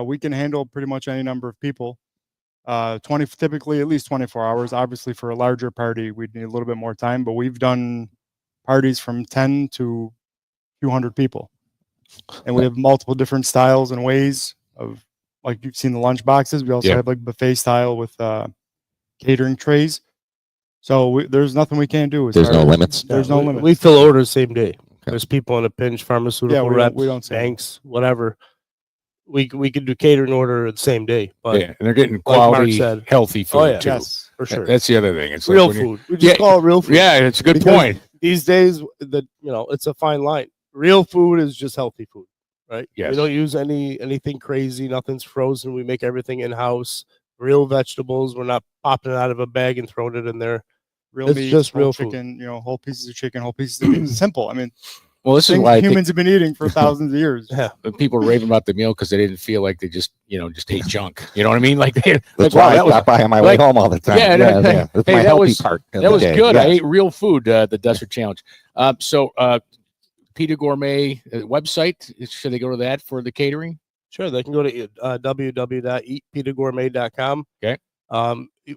We can handle pretty much any number of people. Typically at least 24 hours. Obviously, for a larger party, we'd need a little bit more time, but we've done parties from 10 to a few hundred people. And we have multiple different styles and ways of, like you've seen the lunch boxes. We also have like buffet style with catering trays. So there's nothing we can't do. There's no limits. There's no limits. We fill orders same day. There's people in a pinch, pharmaceutical reps, we don't say banks, whatever. We could do catering order the same day. But and they're getting quality, healthy food too. Yes, for sure. That's the other thing. It's real like food. We just call it real food. Yeah, it's a good point. These days, it's a fine line. Real food is just healthy food, right? Yes. We don't use anything crazy. Nothing's frozen. We make everything in house. Real vegetables. We're not popping it out of a bag and throwing it in there. Real meat, just whole real chicken, whole pieces of chicken, whole pieces of meat. It's simple. I mean, well, this is why humans have been eating for thousands of years. Yeah. People are raving about the meal because they didn't feel like they just ate junk. You know what I mean? Like that's why I stop by on my way home all the time. Yeah. That's my healthy part. That was good. I ate real food. The Duster Challenge. So Peter Gourmet website. Should they go to that for the catering? Sure, they can go to www.eatpetergourmet.com. Okay.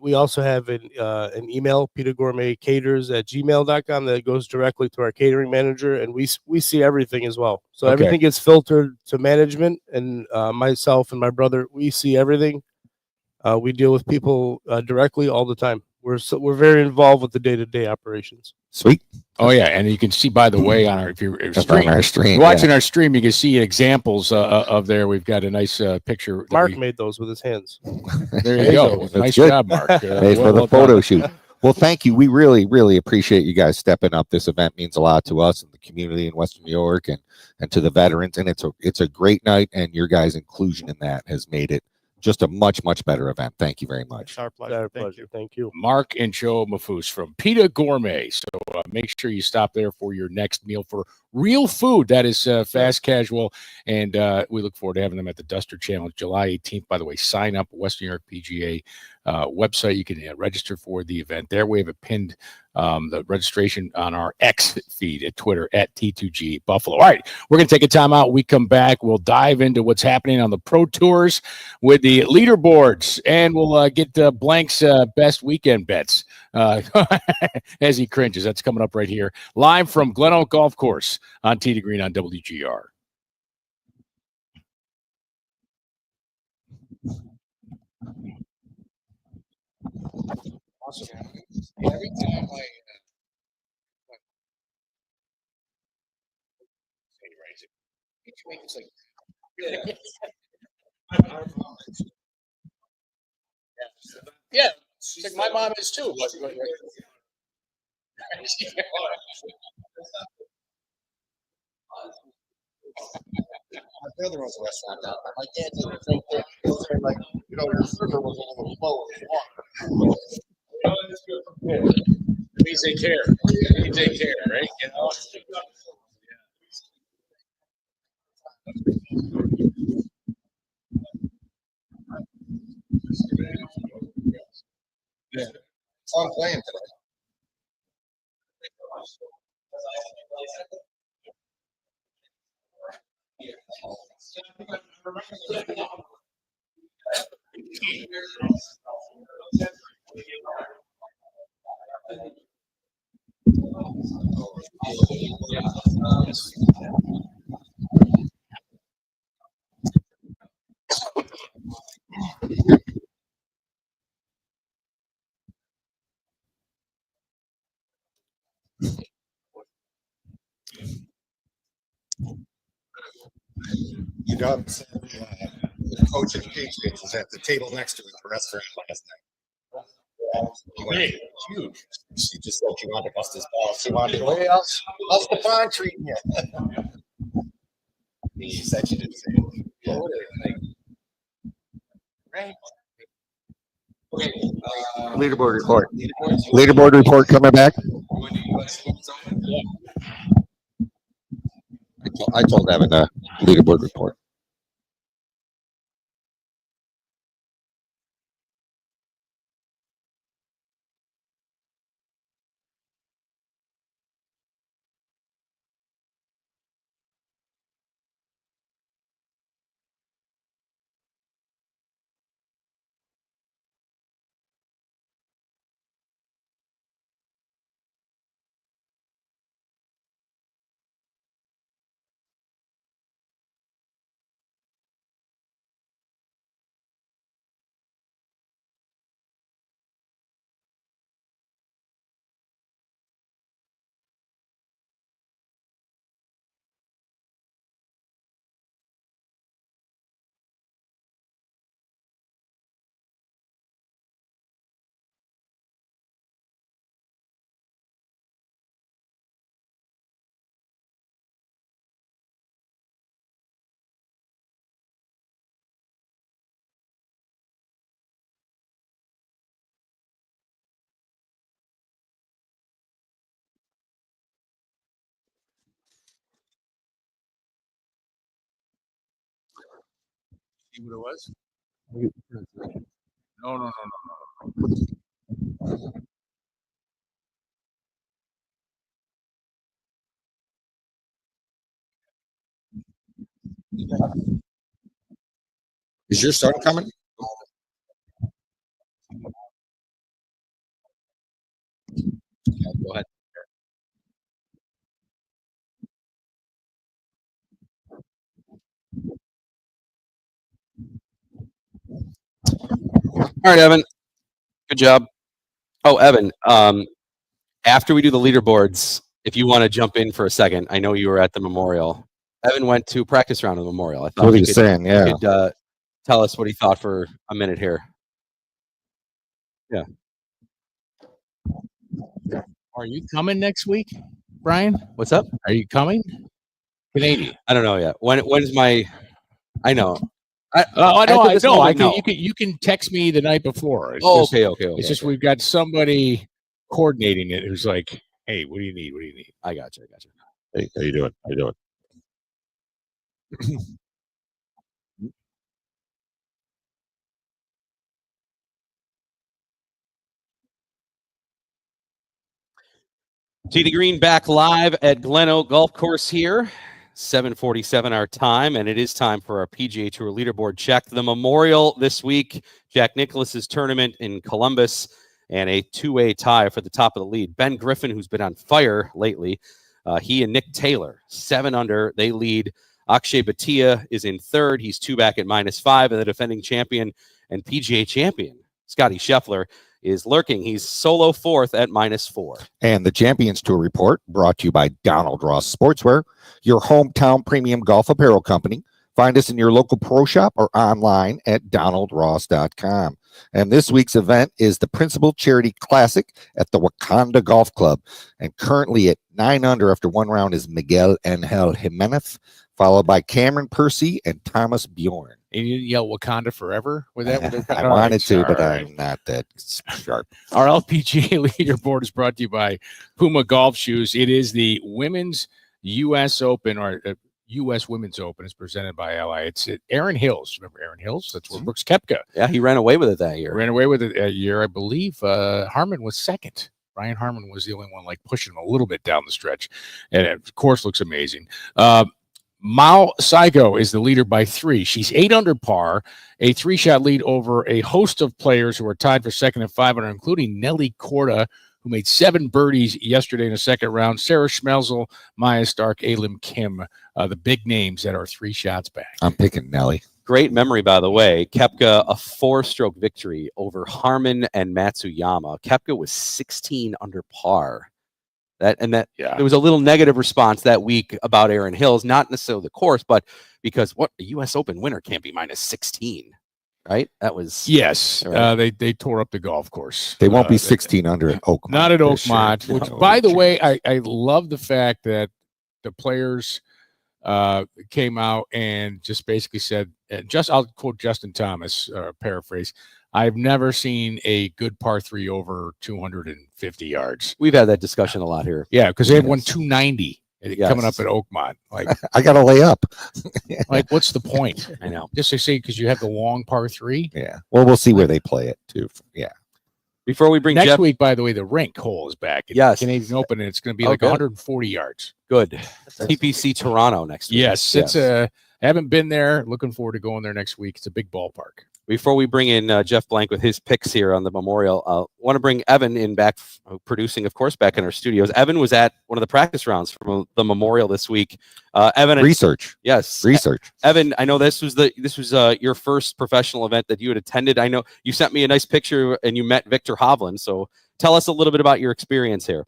We also have an email, petergourmetcaters@gmail.com, that goes directly to our catering manager, and we see everything as well. So everything gets filtered to management, and myself and my brother, we see everything. We deal with people directly all the time. We're very involved with the day-to-day operations. Sweet. Oh yeah, and you can see, by the way, on our stream, watching our stream, you can see examples of there. We've got a nice picture. Mark made those with his hands. There you go. Nice job, Mark. Made for the photo shoot. Well, thank you. We really, really appreciate you guys stepping up. This event means a lot to us and the community in Western New York, and to the veterans. And it's a great night, and your guys' inclusion in that has made it just a much, much better event. Thank you very much. It's our pleasure. Thank you. Mark and Joe Mafous from Peter Gourmet. So make sure you stop there for your next meal for real food that is fast casual. And we look forward to having them at the Duster Challenge July 18th. By the way, sign up Western New York PGA website. You can register for the event there. We have it pinned, the registration on our X feed at Twitter at T2G Buffalo. All right, we're going to take a time out. We come back. We'll dive into what's happening on the Pro Tours with the leaderboards, and we'll get Blank's best weekend bets as he cringes. That's coming up right here, live from Glen Oak Golf Course on Tee to Green on WGR. Awesome. Every time it's like, yeah, it's like my mom is too. My brother owns a restaurant down there. My dad did the same thing. Like, your server was a little slow with water. We take care. We take care, right? You know? Yeah. So I'm playing today. You know, the coach of the Patriots was at the table next to his restaurant last night. He went, huge. She just said she wanted to bust his balls. She wanted to go, hey, how's the pond treating you? He said she didn't say it. Yeah. Right. Okay. Leaderboard report. Leaderboard report coming back. I told Evan leaderboard report. See what it was? No. Is your son coming? Go ahead. All right, Evan. Good job. Oh, Evan. After we do the leaderboards, if you want to jump in for a second, I know you were at the memorial. Evan went to practice round of the memorial. I thought What he he's could, saying, yeah. could tell us what he thought for a minute here. Yeah. Are you coming next week, Brian? What's up? Are you coming? Canadian. I don't know yet. When's my? I know. I After know. this I moment, can. no. You can text me the night before. It's Oh, just, okay. It's just we've got somebody coordinating it who's like, hey, what do you need? What do you need? I got you. Hey, how you doing? How you doing? Tee to Green back live at Glen Oak Golf Course here. 7:47 our time, and it is time for our PGA Tour leaderboard check. The Memorial this week, Jack Nicklaus's tournament in Columbus, and a two-way tie for the top of the lead. Ben Griffin, who's been on fire lately, he and Nick Taylor, 7 under, they lead. Akshay Bhatia is in third. He's 2 back at -5, and the defending champion and PGA champion, Scotty Scheffler, is lurking. He's solo 4th at -4. And the Champions Tour report brought to you by Donald Ross Sportswear, your hometown premium golf apparel company. Find us in your local pro shop or online at donaldross.com. And this week's event is the Principal Charity Classic at the Wakanda Golf Club. And currently at 9 under after one round is Miguel Angel Jimenez, followed by Cameron Percy and Thomas Bjorn. And you didn't yell Wakanda forever with that? I wanted to, but I'm not that sharp. Our LPGA leaderboard is brought to you by Puma Golf Shoes. It is the Women's U.S. Open, or U.S. Women's Open is presented by Ally. It's at Erin Hills. Remember Erin Hills? That's where Brooks Koepka Yeah, he ran away with it that year. ran away with it that year. I believe Harmon was second. Ryan Harmon was the only one like pushing him a little bit down the stretch. And it, of course, looks amazing. Mao Saigo is the leader by 3. She's 8 under par, a 3-shot lead over a host of players who are tied for second and 5 under, including Nelly Korda, who made 7 birdies yesterday in the second round. Sarah Schmelzel, Maya Stark, Alim Kim, the big names that are 3 shots back. I'm picking Nelly. Great memory, by the way. Koepka, a 4-stroke victory over Harmon and Matsuyama. Koepka was 16 under par. There was a little negative response that week about Erin Hills, not necessarily the course, but because a U.S. Open winner can't be minus 16, right? That was They tore up the golf course. They won't be 16 under at Oakmont. Not at Oakmont. Which, by the way, I love the fact that the players came out and just basically said, I'll quote Justin Thomas, paraphrase, I've never seen a good par 3 over 250 yards. We've had that discussion a lot here. Yeah, because they had one 290 coming up at Oakmont. Like, I got to lay up. like, what's the point? I know. Just to say, because you have the long par 3. Yeah. Well, we'll see where they play it too. Yeah. Before we bring next Jeff week, by the way, the rink hole is back. Yes. Canadian Open, and it's going to be like 140 yards. Good. TPC Toronto next week. Yes. It's haven't been there. Looking forward to going there next week. It's a big ballpark. Before we bring in Jeff Blank with his picks here on the Memorial, I want to bring Evan in back, producing, of course, back in our studios. Evan was at one of the practice rounds from the Memorial this week. Evan, research. Yes, research. Evan, I know this was your first professional event that you had attended. I know you sent me a nice picture and you met Victor Hovland. So tell us a little bit about your experience here.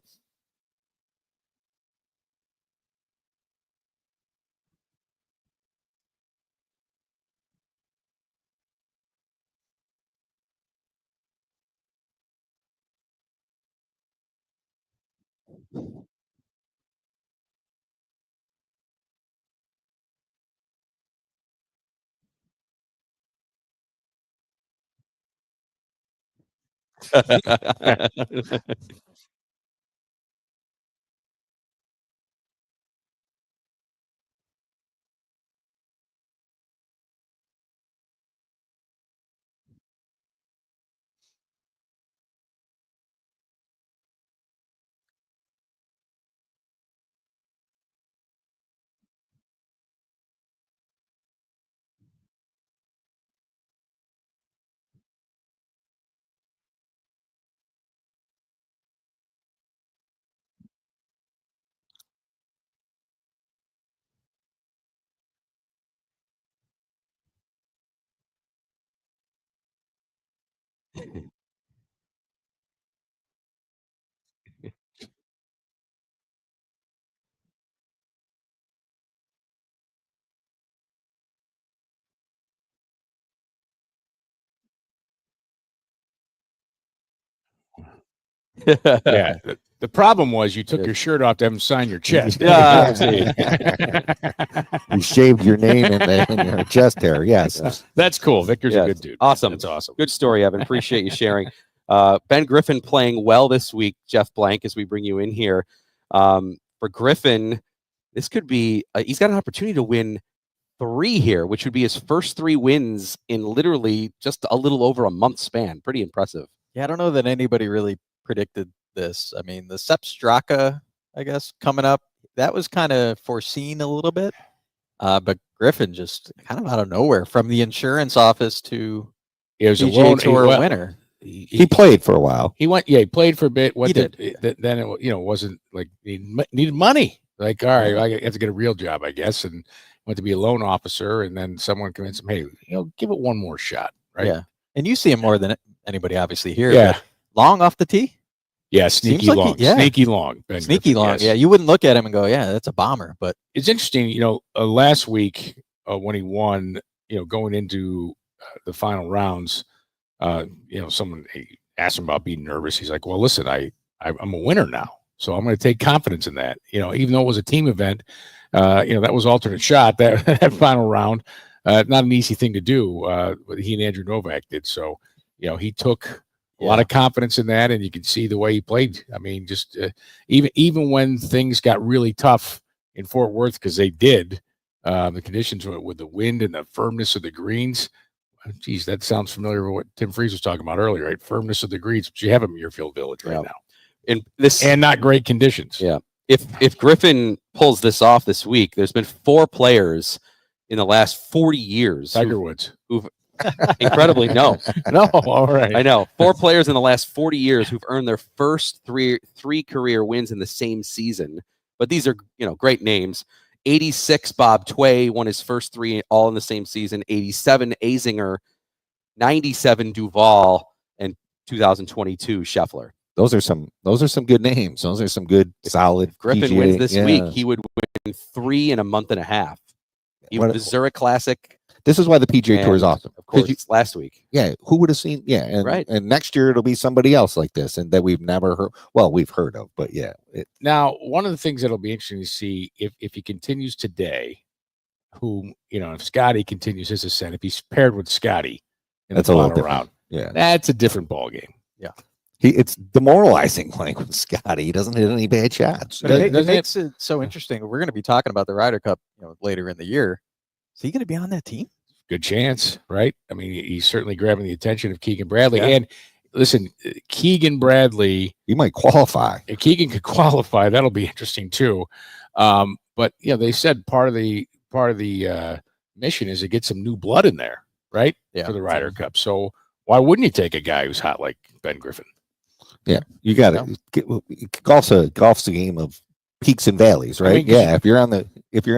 Yeah. The problem was you took your shirt off to have him sign your chest. Yeah. You shaved your name in your chest hair. Yes. That's cool. Victor's a good dude. Awesome. That's awesome. Good story, Evan. Appreciate you sharing. Ben Griffin playing well this week, Jeff Blank, as we bring you in here. For Griffin, this could be, he's got an opportunity to win 3 here, which would be his first 3 wins in literally just a little over a month span. Pretty impressive. Yeah, I don't know that anybody really predicted this. I mean, the Sepp Straka, I guess, coming up, that was kind of foreseen a little bit. But Griffin just kind of out of nowhere from the insurance office to PGA Tour winner. He played for a while. He went, he played for a bit. He did. Then it, wasn't like he needed money. Like, all right, I have to get a real job, I guess, and went to be a loan officer. And then someone convinced him, hey, give it one more shot, right? Yeah, and you see him more than anybody, obviously here. Yeah, but long off the tee. Yeah, sneaky long, sneaky long, Ben sneaky Griffin, long. yes. Yeah, you wouldn't look at him and go, yeah, that's a bomber. But it's interesting, last week when he won, going into the final rounds, someone asked him about being nervous. He's like, well, listen, I'm a winner now, so I'm going to take confidence in that. Even though it was a team event, that was alternate shot that final round. not an easy thing to do. What he and Andrew Novak did. So, he took a lot of confidence in that, and you can see the way he played. I mean, just even when things got really tough in Fort Worth, because they did, the conditions with the wind and the firmness of the greens. Geez, that sounds familiar with what Tim Freeze was talking about earlier, right? Firmness of the greens, which you have at Muirfield Village right now, and not great conditions. Yeah. If Griffin pulls this off this week, there's been 4 players in the last 40 years. Tiger Woods. Who've incredibly no. All right. I know. 4 players in the last 40 years who've earned their first three career wins in the same season. But these are, great names. 86, Bob Tway won his first 3 all in the same season. 87, Azinger. 97, Duval. And 2022, Scheffler. Those are some good names. Those are some good, solid. If Griffin PGA, wins this week, he would win 3 in a month and a half. He won the Zurich Classic. This is why the PGA Tour is awesome. Of course, it's last week. Yeah, who would have seen? Yeah, and, Right. And next year it'll be somebody else like this, and that we've never heard. Well, we've heard of, but yeah. Now, one of the things that'll be interesting to see if he continues today, if Scotty continues his ascent, if he's paired with Scotty in That's the a little final different. round, Yeah, that's a different ball game. Yeah. It's demoralizing playing with Scotty. He doesn't hit any bad shots. But it makes it so interesting. We're going to be talking about the Ryder Cup, later in the year. Is he going to be on that team? Good chance, right? I mean, he's certainly grabbing the attention of Keegan Bradley. Yeah. And listen, Keegan Bradley, He might qualify. if Keegan could qualify, that'll be interesting too. But they said part of the mission is to get some new blood in there, right? Yeah. For the Ryder Cup. So why wouldn't you take a guy who's hot like Ben Griffin? Yeah, you got it. Golf's a game of peaks and valleys, right? I mean, yeah, if you're in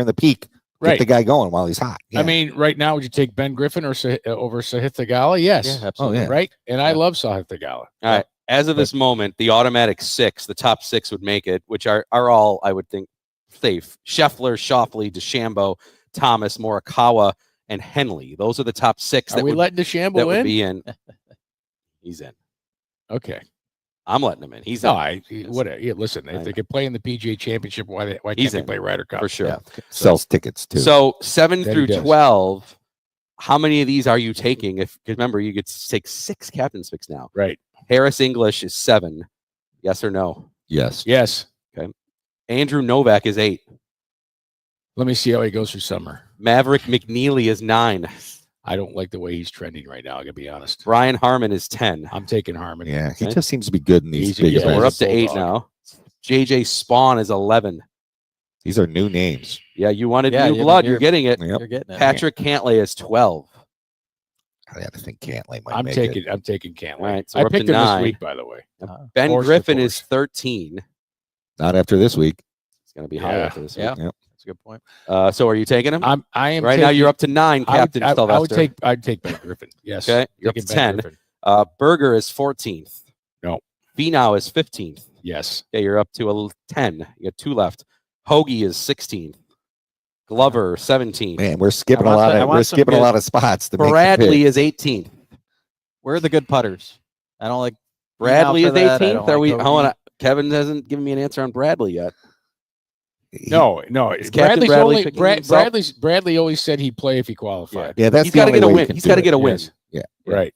the peak, Right. get the guy going while he's hot. Yeah. I mean, right now, would you take Ben Griffin or over Sahith Theegala? Yes. Yeah, absolutely. yeah. Right. And I love Sahith Theegala. All right. As of this moment, the automatic 6, the top 6 would make it, which are all, I would think, safe. Scheffler, Schauffele, DeChambeau, Thomas, Morikawa, and Henley. Those are the top 6 Are that we would, letting that DeChambeau would in? be in. He's in. Okay. I'm letting him in. He's No, in. whatever. Yeah, listen, if they could play in the PGA Championship, why can't He's they in, play Ryder Cup? for sure. Yeah. Sells tickets too. So 7 That he through does. 12, how many of these are you taking? Because remember, you get to take 6 captain's picks now. Right. Harris English is 7. Yes or no? yes. Yes. Andrew Novak is 8. Let me see how he goes through summer. Maverick McNeely is 9. I don't like the way he's trending right now. I gotta be honest. Brian Harmon is 10. I'm taking Harmon. Yeah, he Okay. just seems to be good in these He's a- big yeah, So we're up events. to 8 Bulldog. now. JJ Spawn is 11. These are new names. Yeah, you wanted Yeah, new you're- blood. You're you're- getting it. Yep. You're getting it. Patrick Cantlay is 12. I think Cantlay might I'm make taking it. I'm taking Cantlay. All right, so I we're up to picked him 9. this week, by the way. Ben Horse to Griffin is horse. 13. Not after this week. It's going to be higher Yeah. after this Yeah. week. Yep. That's a good point. So are you taking him? I am Right now, taking- you're up to 9, Captain I would Sylvester. I'd take Ben Griffin. Yes. Okay, you're up Taking to Ben 10. Griffin. Berger is 14th. No. Finau is 15th. Yes. Okay, you're up to 10. You got 2 left. Hoagie is 16th. Glover 17th. Man, we're skipping I a want lot some- I of want we're some skipping a good- lot of spots. To make the Bradley pick. is 18th. Where are the good putters? I don't like Bradley for is that. I 18th. don't Are like we? Hoagie. Hold on. Kevin hasn't given me an answer on Bradley yet. No. Is Captain Bradley's Bradley only picking himself? Bradley always said he'd play if he qualified. Yeah, that's He's the got to only get a way you win. can He's do got to it. get a win. Yes. Yeah. Right.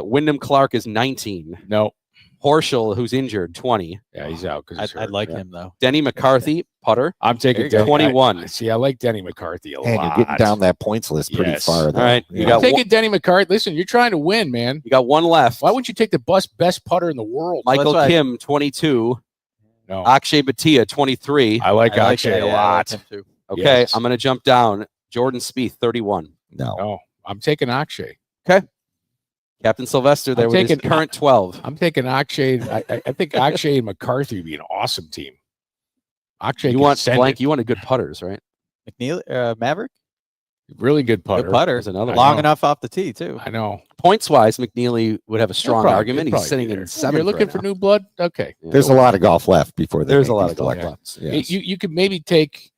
Wyndham Clark is 19. No. Horschel, who's injured, 20. Yeah, he's out because I'd like him though. Denny McCarthy, putter. I'm taking There you go. Denny. 21. See, I like Denny McCarthy a Man, lot. you're getting down that points list pretty Yes. far. Though. All right, you Yeah. got I'm taking Denny McCarthy. Listen, you're trying to win, man. You got 1 left. Why wouldn't you take the best putter in the world? Michael That's why- Kim, 22. No. Akshay Bhatia, 23. I like I like Akshay that. a Yeah, I like lot. him too. Okay, Yes. I'm going to jump down. Jordan Spieth, 31. No. No, I'm taking Akshay. Captain Sylvester there I'm with his taking- current 12. I'm taking Akshay. I think Akshay and McCarthy would be an awesome team. Akshay You can want send blank? it. You wanted good putters, right? McNeil, Maverick, Really good putter. good putter. There's another I one. Long know. enough off the tee too. I know. Points wise, McNeely would have a strong He'll argument. He's probably sitting be in there. 7th. You're looking right for now. new blood. Okay. Yeah. There's a lot of golf left before they There's a make lot these of golf selections. left. Yes. You could maybe take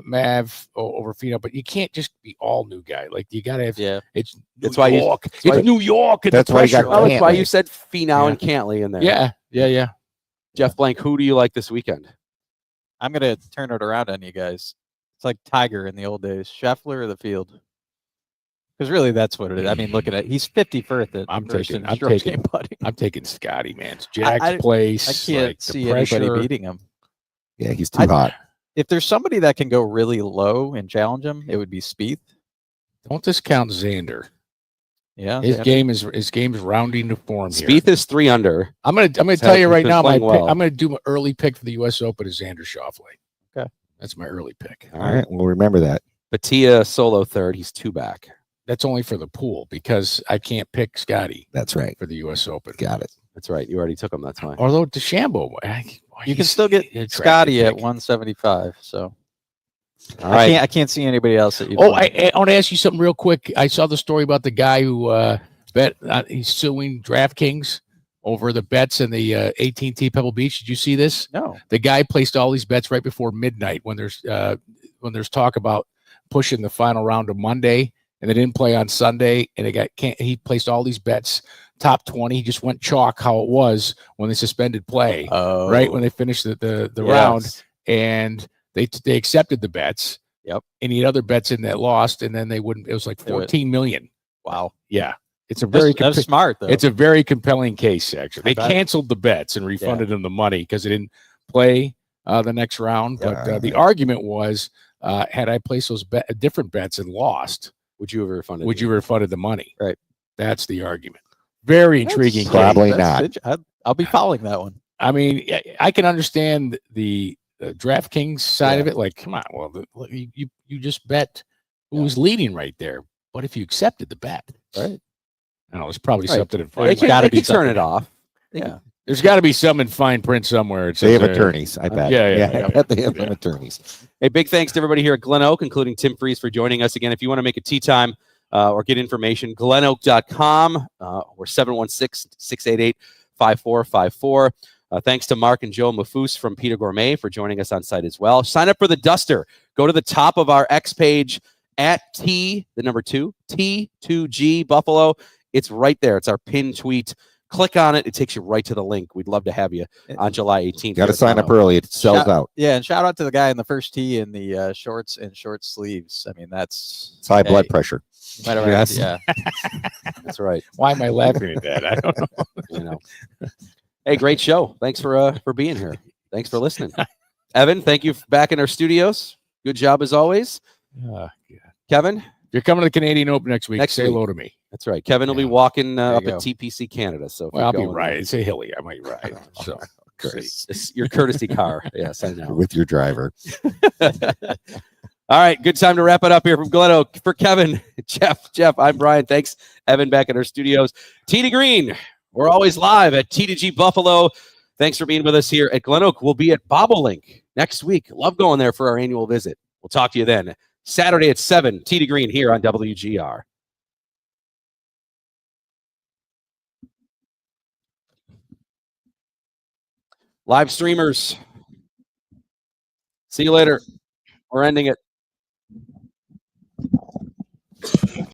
Mav over Finau, but you can't just be all new guy. Like you got to have. Yeah. It's That's New why you- York. that's why- It's New York. And That's the why you got pressure. Oh, that's why Cantlay. you said Finau Yeah. and Cantley in there. Yeah. Jeff Blank, who do you like this weekend? I'm gonna turn it around on you guys. It's like Tiger in the old days. Scheffler or the field? Because really, that's what it is. I mean, look at it. He's 51st at I'm first taking- in I'm stroke taking- game putting. I'm taking Scotty, man. It's I Jack's place. I can't like, the see anybody pressure. beating him. Yeah, he's too hot. If there's somebody that can go really low and challenge him, it would be Spieth. Don't discount Xander. Yeah, His Xander. game's rounding to form here. Spieth is 3 under. I'm gonna He's tell you he's right been now. My playing well. I'm gonna do my early pick for the U.S. Open is Xander Schauffele. Okay. That's my early pick. All right, we'll remember that. Batia solo third. He's 2 back. That's only for the pool because I can't pick Scotty That's right. for the U.S. Open. Got it. That's right. You already took him. That's why. Although DeChambeau, You can still get Scotty at 175. So All right. I can't see anybody else that you. Oh, I want to ask you something real quick. I saw the story about the guy who bet he's suing DraftKings over the bets in the AT&T Pebble Beach. Did you see this? No. The guy placed all these bets right before midnight when there's talk about pushing the final round to Monday, and they didn't play on Sunday, and he placed all these bets top 20. He just went chalk how it was when they suspended play, right when they finished the round, and they accepted the bets. Yep. And he had other bets in that lost, and then they wouldn't. It was like 14 million. Wow. Yeah. It's a very that's smart though. It's a very compelling case, actually. They bet. canceled the bets and refunded them the money because they didn't play the next round. But the argument was, had I placed those different bets and lost, Would you have refunded? would you have refunded the money? Right. That's the argument. Very intriguing. That's- Probably that's not. I'll be following that one. I mean, I can understand the DraftKings side of it. Like, come on, well, you just bet who was leading right there. But if you accepted the bet, Right. I don't know, it's probably Right. something in They fine. can, they can turn it off. Yeah. There's got to be some in fine print somewhere. It They says have there. attorneys, I bet. yeah. I bet they have Yeah. some attorneys. Hey, big thanks to everybody here at Glen Oak, including Tim Freeze, for joining us again. If you want to make a tea time or get information, glenoak.com or 716-688-5454. Thanks to Mark and Joe Mafus from Peter Gourmet for joining us on site as well. Sign up for the Duster. Go to the top of our X page at T2G Buffalo. It's right there. It's our pinned tweet. Click on it. It takes you right to the link. We'd love to have you on July 18th. Got to sign up early. It sells out. Yeah, and shout out to the guy in the first tee in the shorts and short sleeves. I mean, that's It's high blood pressure. might have- Yes. Yeah. That's right. Why am I laughing at that? I don't know. You know. Hey, great show. Thanks for being here. Thanks for listening. Evan, thank you back in our studios. Good job as always. Kevin, You're coming to the Canadian Open next week. Next Say week. hello to me. that's right. Kevin will be Yeah. walking There you up go. at TPC Canada. So if Well, I'll you're be going, right. It's a hilly. I might ride. So it's your courtesy car. Yes, I know. With your driver. All right, good time to wrap it up here from Glen Oak. For Kevin, Jeff, I'm Brian. Thanks, Evan, back in our studios. T to Green, we're always live at T2G Buffalo. Thanks for being with us here at Glen Oak. We'll be at Bobolink next week. Love going there for our annual visit. We'll talk to you then. Saturday at 7, T to Green here on WGR. Live streamers, see you later. We're ending it.